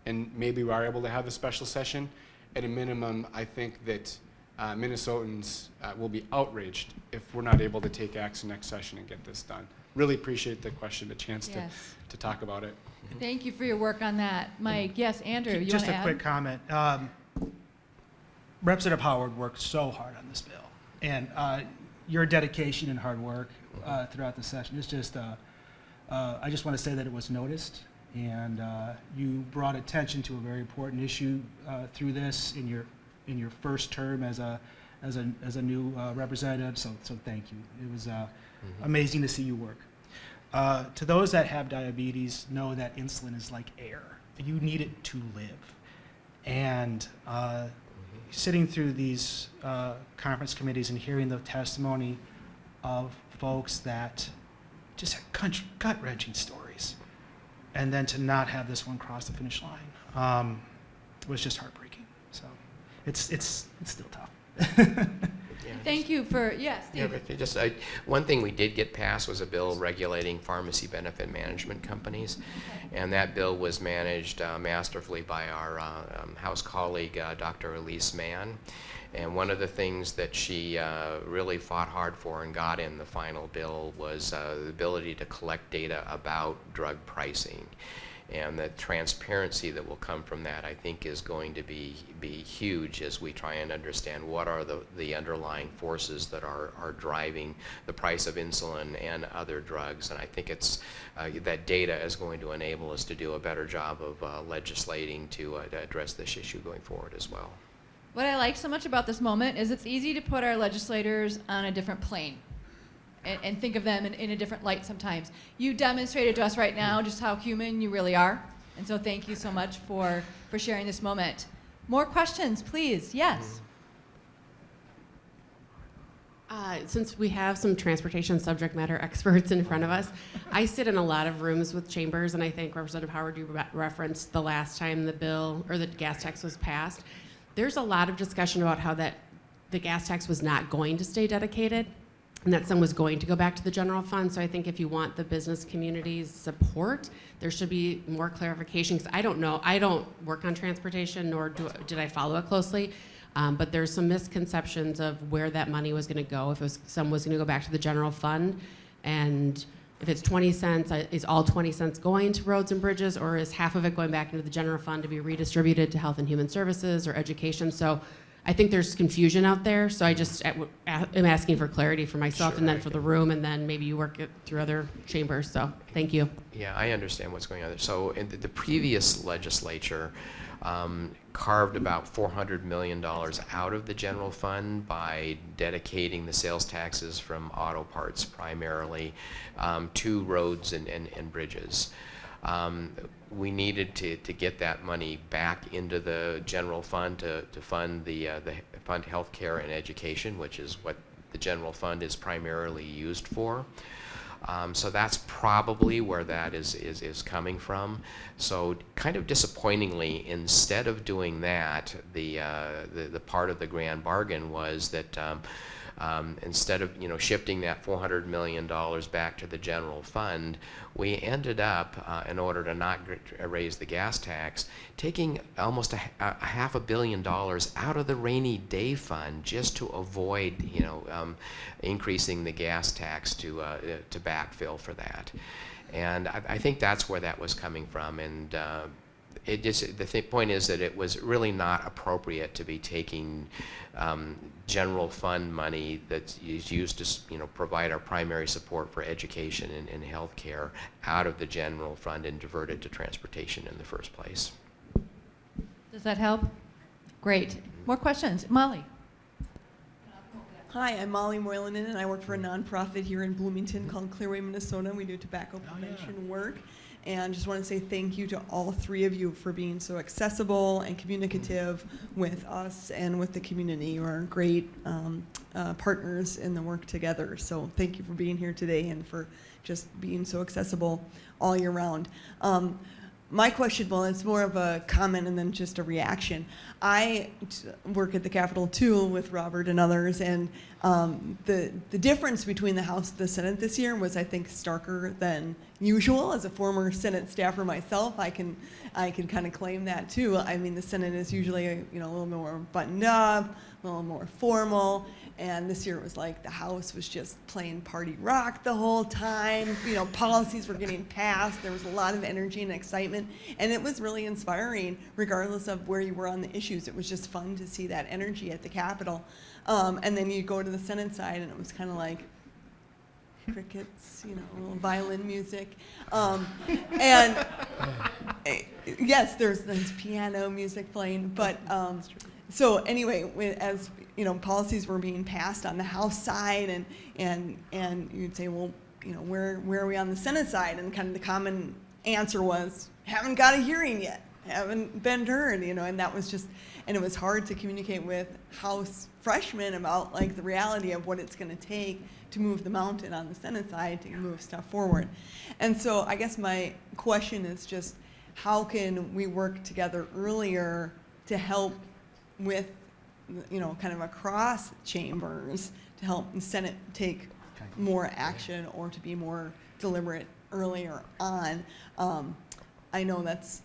and maybe we are able to have a special session. At a minimum, I think that Minnesotans will be outraged if we're not able to take action next session and get this done. Really appreciate the question, the chance to talk about it. Thank you for your work on that. Mike, yes, Andrew, you want to add? Just a quick comment. Representative Howard worked so hard on this bill, and your dedication and hard work throughout the session is just, I just want to say that it was noticed, And you brought attention to a very important issue through this in your first term as a new representative. So thank you. It was amazing to see you work. To those that have diabetes, know that insulin is like air. You need it to live. And sitting through these conference committees and hearing the testimony of folks that just had gut-wrenching stories, and then to not have this one cross the finish line was just heartbreaking. So it's still tough. Thank you for, yes, Yeah, Steve. but just one thing we did get passed was a bill regulating pharmacy benefit management companies, and that bill was managed masterfully by our House colleague, Dr. Elise Mann. And one of the things that she really fought hard for and got in the final bill was the ability to collect data about drug pricing. And the transparency that will come from that, I think, is going to be huge as we try and understand what are the underlying forces that are driving the price of insulin and other drugs. And I think it's that data is going to enable us to do a better job of legislating to address this issue going forward as well. What I like so much about this moment is it's easy to put our legislators on a different plane and think of them in a different light sometimes. You demonstrated to us right now just how human you really are. And so thank you so much for sharing this moment. More questions, please. Yes. Since we have some transportation subject matter experts in front of us, I sit in a lot of rooms with chambers, and I think Representative Howard, you referenced the last time the bill or the gas tax was passed. There's a lot of discussion about how the gas tax was not going to stay dedicated, and that some was going to go back to the general fund. So I think if you want the business community's support, there should be more clarification. Because I don't know, I don't work on transportation, nor did I follow it closely. But there's some misconceptions of where that money was going to go. If some was going to go back to the general fund, and if it's 20 cents, is all 20 cents going to roads and bridges, or is half of it going back into the general fund to be redistributed to health and human services or education? So I think there's confusion out there, so I just am asking for clarity for myself, and then for the room, and then maybe you work it through other chambers. So thank you. Yeah, I understand what's going on there. So in the previous legislature carved about $400 million out of the general fund by dedicating the sales taxes from auto parts primarily to roads and bridges. We needed to get that money back into the general fund to fund fund healthcare and education, which is what the general fund is primarily used for. So that's probably where that is coming from. So kind of disappointingly, instead of doing that, the part of the grand bargain was that instead of shifting that $400 million back to the general fund, we ended up, in order to not raise the gas tax, taking almost a $500 million out of the rainy day fund just to avoid increasing the gas tax to backfill for that. And I think that's where that was coming from. And the point is that it was really not appropriate to be taking general fund money that is used to provide our primary support for education and health care out of the general fund and divert it to transportation in the first place. Does that help? Great. More questions? Molly. Hi, I'm Molly Moylanen, and I work for a nonprofit here in Bloomington called Clearway, Minnesota. We do tobacco prevention work. And just want to say thank you to all three of you for being so accessible and communicative with us and with the community. You are great partners in the work together. So thank you for being here today and for just being so accessible all year round. My question, well, it's more of a comment and then just a reaction. I work at the Capitol too with Robert and others, and the difference between the House and the Senate this year was, I think, starker than usual. As a former Senate staffer myself, I can kind of claim that too. I mean, the Senate is usually a little more buttoned up, a little more formal. And this year it was like the House was just playing party rock the whole time. Policies were getting passed. There was a lot of energy and excitement. And it was really inspiring, regardless of where you were on the issues. It was just fun to see that energy at the Capitol. And then you go to the Senate side, and it was kind of like, crickets, you know, a little violin music. And yes, there's piano music playing. But so anyway, as you know, policies were being passed on the House side, and you'd say, well, you know, where are we on the Senate side? And kind of the common answer was, haven't got a hearing yet, haven't been heard, you know, and that was just, and it was hard to communicate with House freshmen about like the reality of what it's going to take to move the mountain on the Senate side to move stuff forward. And so I guess my question is just, how can we work together earlier to help with, you know, kind of across chambers to help the Senate take more action or to be more deliberate earlier on? I know that's,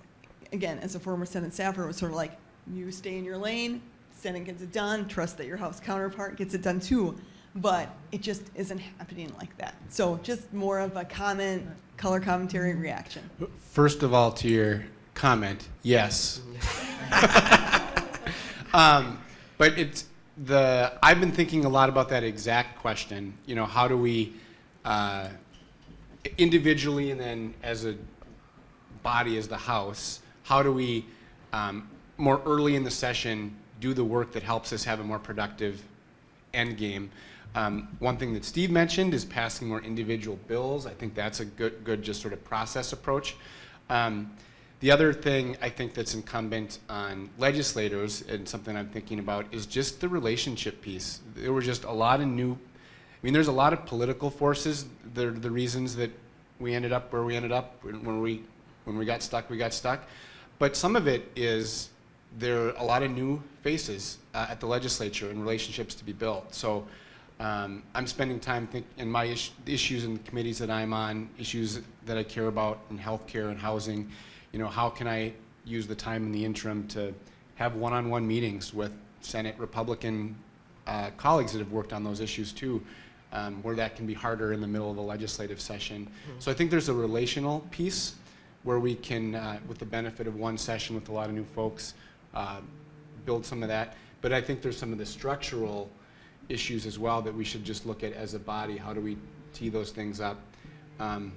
again, as a former Senate staffer, it was sort of like, you stay in your lane, Senate gets it done, trust that your House counterpart gets it done too, but it just isn't happening like that. So just more of a comment, color commentary reaction. First of all, to your comment, yes. But it's I've been thinking a lot about that exact question. You know, how do we individually and then as a body, as the House, how do we more early in the session do the work that helps us have a more productive end game? One thing that Steve mentioned is passing more individual bills. I think that's a good just sort of process approach. The other thing I think that's incumbent on legislators, and something I'm thinking about, is just the relationship piece. There were just a lot of there's a lot of political forces. They're the reasons that we ended up where we ended up. When we got stuck, we got stuck. But some of it is there are a lot of new faces at the legislature and relationships to be built. So I'm spending time in my issues in the committees that I'm on, issues that I care about in healthcare and housing. You know, how can I use the time in the interim to have one-on-one meetings with Senate Republican colleagues that have worked on those issues too, where that can be harder in the middle of a legislative session. So I think there's a relational piece where we can, with the benefit of one session with a lot of new folks, build some of that. But I think there's some of the structural issues as well that we should just look at as a body. How do we tee those things up? And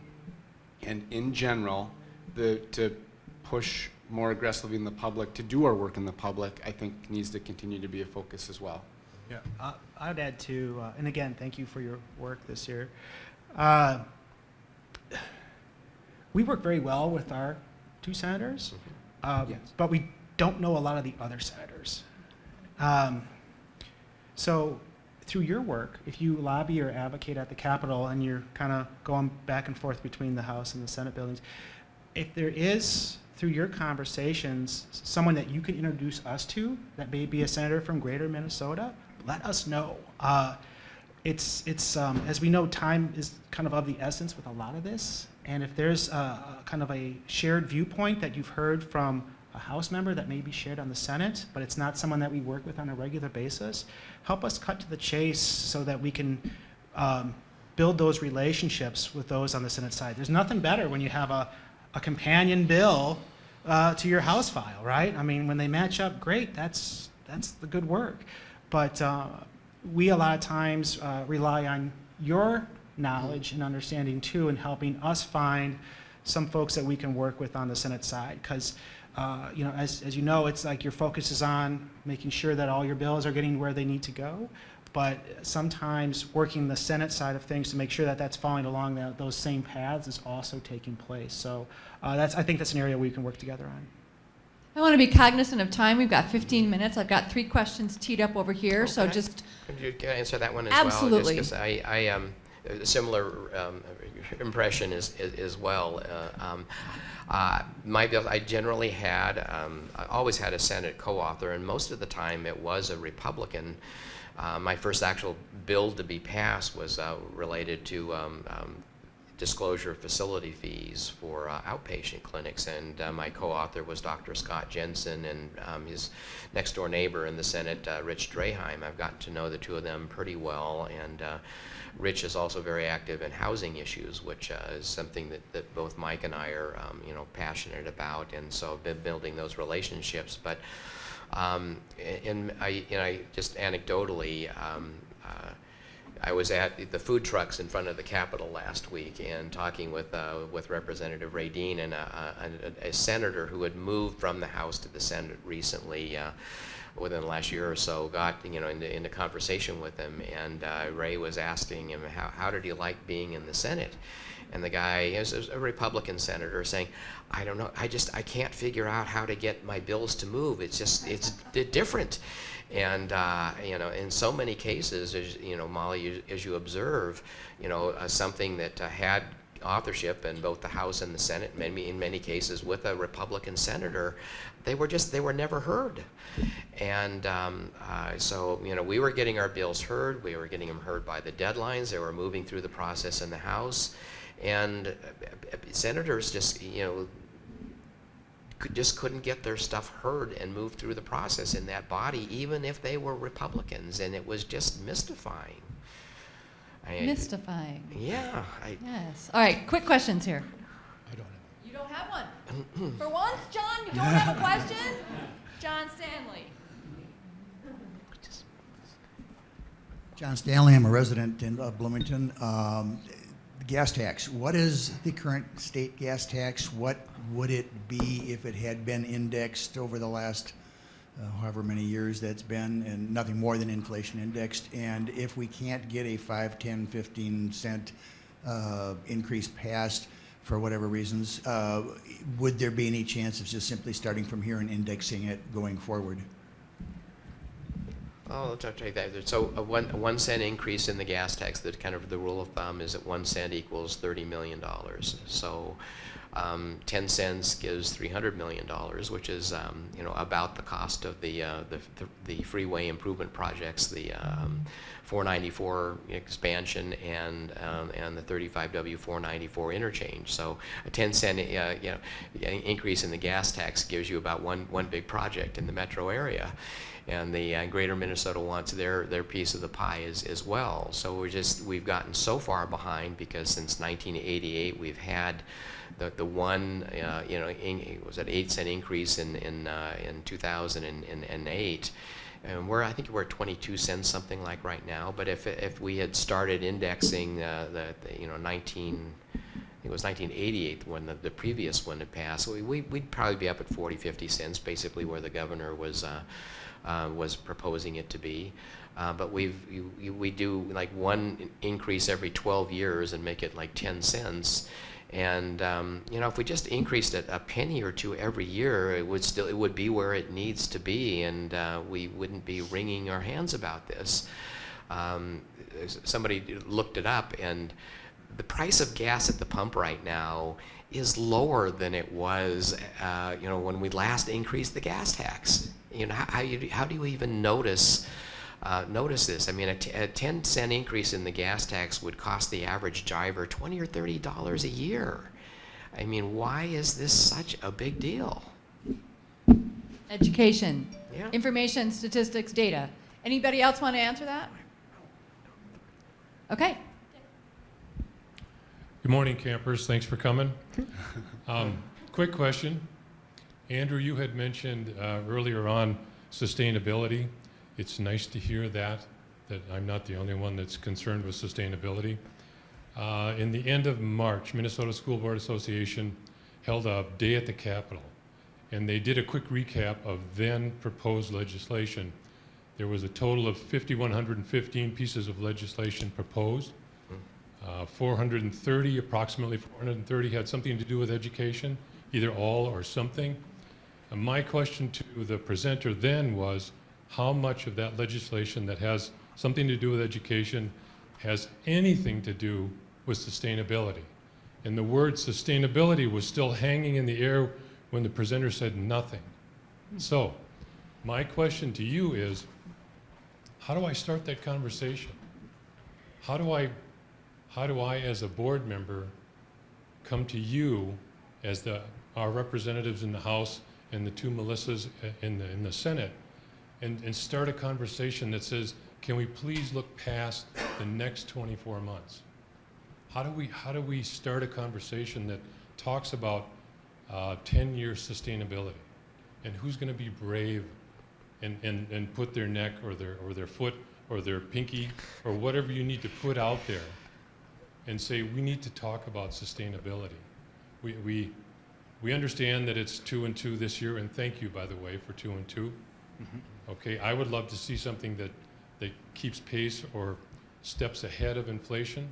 in general, to push more aggressively in the public, to do our work in the public, I think needs to continue to be a focus as well. Yeah, I'd add to, and again, thank you for your work this year. We work very well with our two senators, Yes. but we don't know a lot of the other senators. So through your work, if you lobby or advocate at the Capitol and you're kind of going back and forth between the House and the Senate buildings, if there is, through your conversations, someone that you can introduce us to that may be a senator from greater Minnesota, let us know. It's as we know, time is kind of the essence with a lot of this. And if there's kind of a shared viewpoint that you've heard from a House member that may be shared on the Senate, but it's not someone that we work with on a regular basis, help us cut to the chase so that we can build those relationships with those on the Senate side. There's nothing better when you have a companion bill to your House file, right? I mean, when they match up, great, that's the good work. But we a lot of times rely on your knowledge and understanding too in helping us find some folks that we can work with on the Senate side. Because you know, as you know, it's like your focus is on making sure that all your bills are getting where they need to go. But sometimes working the Senate side of things to make sure that that's following along those same paths is also taking place. So I think that's an area we can work together on. I want to be cognizant of time. We've got 15 minutes. I've got 3 questions teed up over here, so just... Can I answer that one as Absolutely. well? Just because I a similar impression as well. My bill, I generally had, I always had a Senate co-author, and most of the time it was a Republican. My first actual bill to be passed was related to disclosure of facility fees for outpatient clinics, and my co-author was Dr. Scott Jensen and his next door neighbor in the Senate, Rich Draheim. I've gotten to know the two of them pretty well, and Rich is also very active in housing issues, which is something that both Mike and I are passionate about, and so I've been building those relationships. But I just anecdotally, I was at the food trucks in front of the Capitol last week and talking with Representative Radine and a senator who had moved from the House to the Senate recently within the last year or so, got into conversation with him, and Ray was asking him how did he like being in the Senate. And the guy is a Republican senator saying, I don't know, I can't figure out how to get my bills to move. It's different. And in so many cases, as Molly, as you observe, something that had authorship in both the House and the Senate, in many cases with a Republican senator, they were never heard. And so we were getting our bills heard. We were getting them heard by the deadlines. They were moving through the process in the House, and senators just couldn't get their stuff heard and move through the process in that body, even if they were Republicans, and it was just mystifying. Mystifying. Yeah. Yes. All right, quick questions here. I don't have. You don't have one? For once, John, you don't have a question? John Stanley. John Stanley, I'm a resident in Bloomington. The gas tax, what is the current state gas tax? What would it be if it had been indexed over the last however many years that's been, and nothing more than inflation indexed? And if we can't get a 5, 10, 15 cent increase passed for whatever reasons, would there be any chance of just simply starting from here and indexing it going forward? Oh, I'll take that. So a 1 cent increase in the gas tax, that kind of the rule of thumb is that 1 cent equals $30 million. So 10 cents gives $300 million, which is about the cost of the freeway improvement projects, the 494 expansion and the 35W 494 interchange. So a 10 cent increase in the gas tax gives you about one big project in the metro area. And the greater Minnesota wants their piece of the pie as well. So we've gotten so far behind because since 1988 we've had the one was that 8 cent increase in 2008, and I think we're at 22 cents something like right now. But if we had started indexing it was 1988 when the previous one had passed, we'd probably be up at 40-50 cents, basically where the governor was proposing it to be. But we do like one increase every 12 years and make it like 10 cents. And if we just increased it a penny or two every year, it would be where it needs to be, and we wouldn't be wringing our hands about this. Somebody looked it up, and the price of gas at the pump right now is lower than it was when we last increased the gas tax. How do you even notice this? I mean, a 10 cent increase in the gas tax would cost the average driver $20 or $30 a year. I mean, why is this such a big deal? Education, Yeah. information, statistics, data. Anybody else want to answer that? Okay. Good morning, campers. Thanks for coming. Quick question. Andrew, you had mentioned earlier on sustainability. It's nice to hear that I'm not the only one that's concerned with sustainability. In the end of March, Minnesota School Board Association held a day at the Capitol, and they did a quick recap of then proposed legislation. There was a total of 5,115 pieces of legislation proposed. 430, approximately 430, had something to do with education, either all or something. And my question to the presenter then was, how much of that legislation that has something to do with education has anything to do with sustainability? And the word sustainability was still hanging in the air when the presenter said nothing. So my question to you is, how do I start that conversation? How do I, as a board member, come to you as our representatives in the House and the two Melissas in the Senate and start a conversation that says, can we please look past the next 24 months? How do we start a conversation that talks about 10-year sustainability, and who's going to be brave and put their neck or their foot or their pinky or whatever you need to put out there and say, we need to talk about sustainability. We understand that it's 2 and 2 this year, and thank you, by the way, for 2 and 2. Okay, I would love to see something that keeps pace or steps ahead of inflation,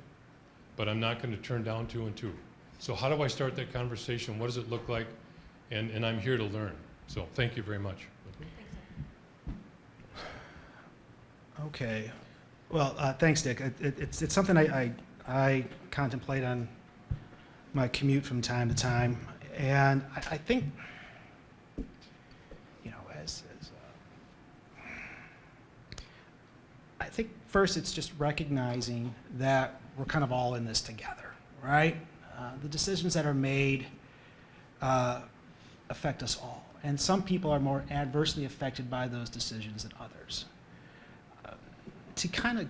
but I'm not going to turn down 2 and 2. So how do I start that conversation? What does it look like? And I'm here to learn. So thank you very much. Okay. Well, thanks, Dick. It's something I contemplate on my commute from time to time, and I think, you know, I think first it's just recognizing that we're kind of all in this together, right? The decisions that are made affect us all, and some people are more adversely affected by those decisions than others. To kind of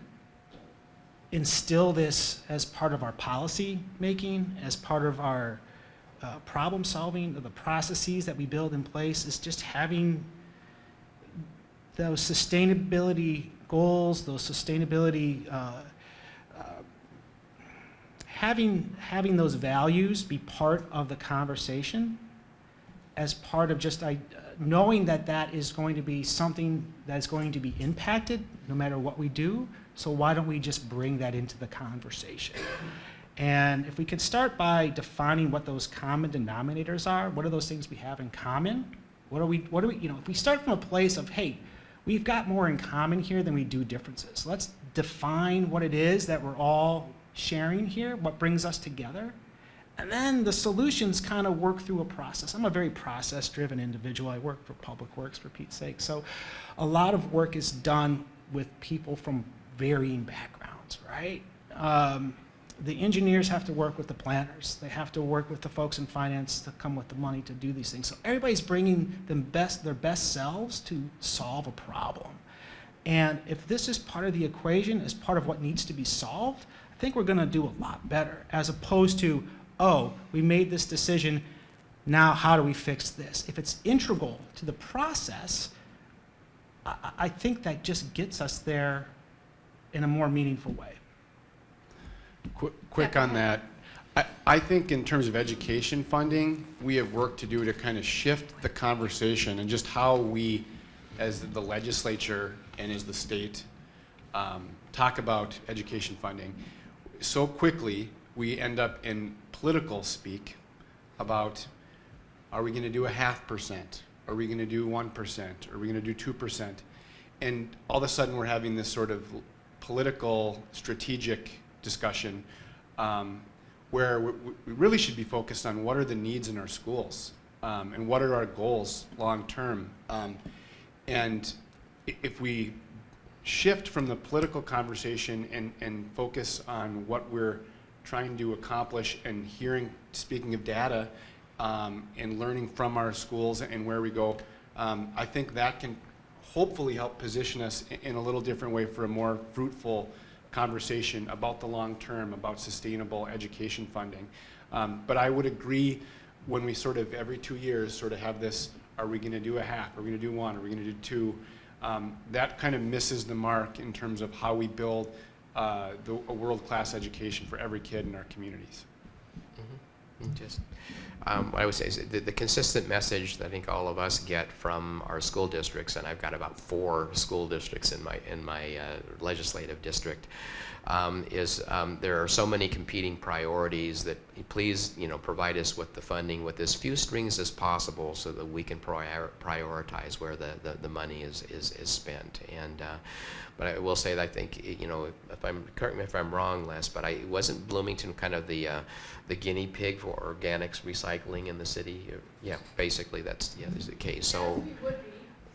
instill this as part of our policy making, as part of our problem solving, of the processes that we build in place, is just having those sustainability goals, those sustainability, having those values be part of the conversation, as part of just knowing that that is going to be something that's going to be impacted no matter what we do. So why don't we just bring that into the conversation? And if we could start by defining what those common denominators are, what are those things we have in common? What do we, you know, if we start from a place of, hey, we've got more in common here than we do differences. Let's define what it is that we're all sharing here, what brings us together. And then the solutions kind of work through a process. I'm a very process-driven individual. I work for Public Works, for Pete's sake. So a lot of work is done with people from varying backgrounds, right? The engineers have to work with the planners. They have to work with the folks in finance to come with the money to do these things. So everybody's bringing their best selves to solve a problem. And if this is part of the equation, as part of what needs to be solved, I think we're going to do a lot better, as opposed to, oh, we made this decision, now how do we fix this? If it's integral to the process, I think that just gets us there in a more meaningful way. Quick on that. I think in terms of education funding, we have work to do to kind of shift the conversation and just how we, as the legislature and as the state, talk about education funding. So quickly, we end up in political speak about, are we going to do 0.5%? Are we going to do 1%? Are we going to do 2%? And all of a sudden, we're having this sort of political, strategic discussion where we really should be focused on what are the needs in our schools and what are our goals long term. And if we shift from the political conversation and focus on what we're trying to accomplish and speaking of data and learning from our schools and where we go, I think that can hopefully help position us in a little different way for a more fruitful conversation about the long term, about sustainable education funding. But I would agree when we sort of every 2 years sort of have this, are we going to do 0.5? Are we going to do 1? Are we going to do 2? That kind of misses the mark in terms of how we build a world-class education for every kid in our communities. Just, what I would say is the consistent message that I think all of us get from our school districts, and I've got about 4 school districts in my legislative district, is there are so many competing priorities that please, provide us with the funding with as few strings as possible so that we can prioritize where the money is spent. And but I will say that I think, correct me if I'm wrong, Les, but wasn't Bloomington kind of the guinea pig for organics recycling in the city? Yeah, basically that's is the case. So.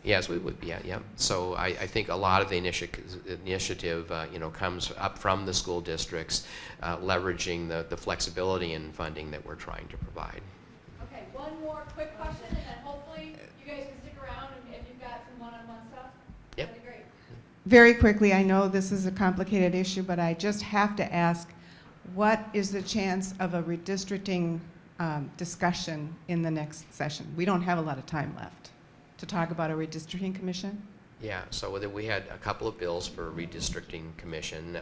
Yes, we would be. Yeah. So I think a lot of the initiative, comes up from the school districts, leveraging the flexibility in funding that we're trying to provide. Okay, one more quick question, and then hopefully you guys can stick around and if you've got some one-on-one stuff. Yep. That'd be great. Very quickly, I know this is a complicated issue, but I just have to ask, what is the chance of a redistricting discussion in the next session? We don't have a lot of time left to talk about a redistricting commission. Yeah, so we had a couple of bills for Redistricting Commission,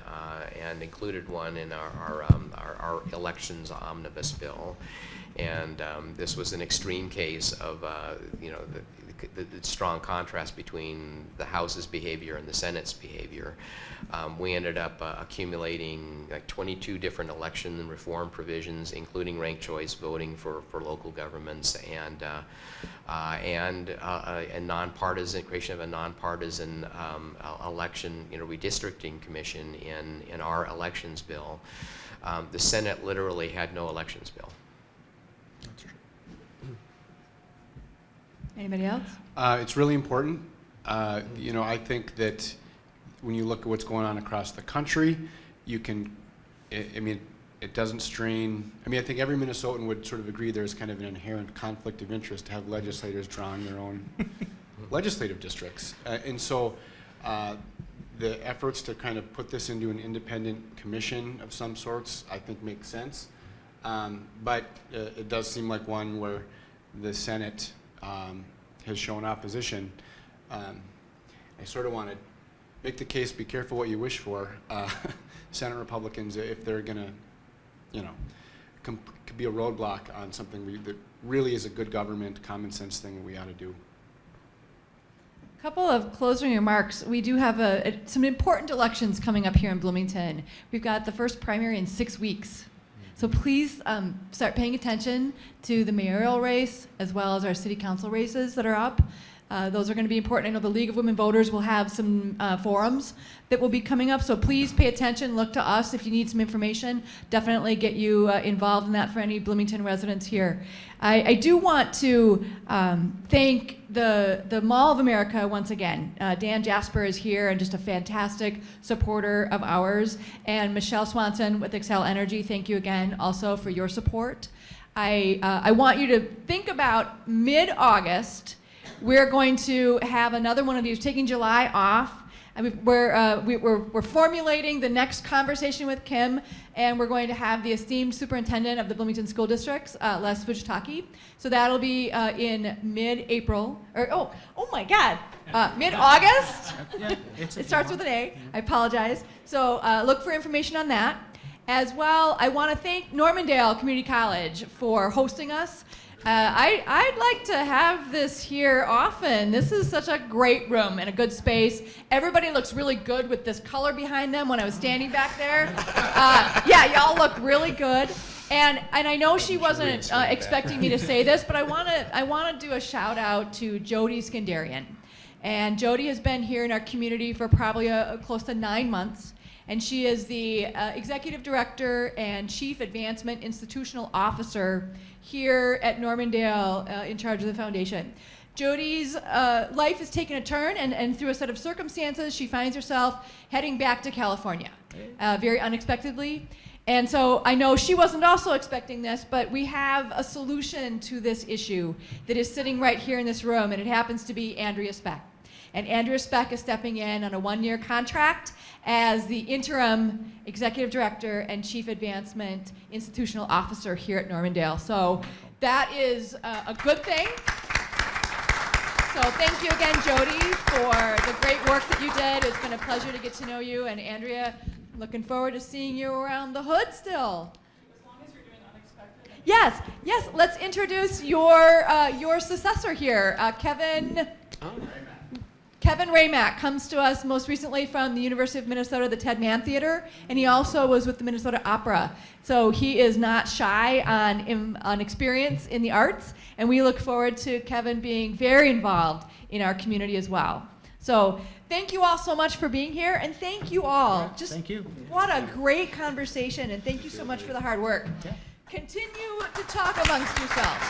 and included one in our elections omnibus bill. And this was an extreme case of, the strong contrast between the House's behavior and the Senate's behavior. We ended up accumulating like 22 different election and reform provisions, including ranked choice voting for local governments, and a nonpartisan creation of a nonpartisan election, redistricting commission in our elections bill. The Senate literally had no elections bill. Anybody else? It's really important. I think that when you look at what's going on across the country, you can, it doesn't strain. I think every Minnesotan would sort of agree there's kind of an inherent conflict of interest to have legislators drawing their own legislative districts. And so the efforts to kind of put this into an independent commission of some sorts, I think makes sense. But it does seem like one where the Senate has shown opposition. I sort of want to make the case, be careful what you wish for. Senate Republicans, if they're going to, could be a roadblock on something that really is a good government, common sense thing that we ought to do. A couple of closing remarks. We do have some important elections coming up here in Bloomington. We've got the first primary in 6 weeks. So please start paying attention to the mayoral race as well as our city council races that are up. Those are going to be important. I know the League of Women Voters will have some forums that will be coming up, so please pay attention. Look to us if you need some information. Definitely get you involved in that for any Bloomington residents here. I do want to thank the Mall of America once again. Dan Jasper is here and just a fantastic supporter of ours. And Michelle Swanson with Excel Energy, thank you again also for your support. I want you to think about mid-August. We're going to have another one of these, taking July off. We're formulating the next conversation with Kim, and we're going to have the esteemed superintendent of the Bloomington School Districts, Les Fujitaki. So that'll be in mid-April, or oh my God, mid-August. It starts with an A. I apologize. So look for information on that. As well, I want to thank Normandale Community College for hosting us. I'd like to have this here often. This is such a great room and a good space. Everybody looks really good with this color behind them when I was standing back there. Yeah, y'all look really good. And I know she wasn't expecting me to say this, but I want to do a shout out to Jody Skandarian. And Jody has been here in our community for probably close to 9 months. And she is the Executive Director and Chief Advancement Institutional Officer here at Normandale in charge of the foundation. Jody's life has taken a turn, and through a set of circumstances, she finds herself heading back to California very unexpectedly. And so I know she wasn't also expecting this, but we have a solution to this issue that is sitting right here in this room, and it happens to be Andrea Speck. And Andrea Speck is stepping in on a 1-year contract as the interim executive director and chief advancement institutional officer here at Normandale. So that is a good thing. So thank you again, Jody, for the great work that you did. It's been a pleasure to get to know you. And Andrea, looking forward to seeing you around the hood still. As long as you're doing unexpected. Yes. Let's introduce your successor here, Kevin. Kevin Raymack comes to us most recently from the University of Minnesota, the Ted Mann Theater, and he also was with the Minnesota Opera. So he is not shy on experience in the arts, and we look forward to Kevin being very involved in our community as well. So thank you all so much for being here, and thank you all. Thank you. What a great conversation, and thank you so much for the hard work. Continue to talk amongst yourselves.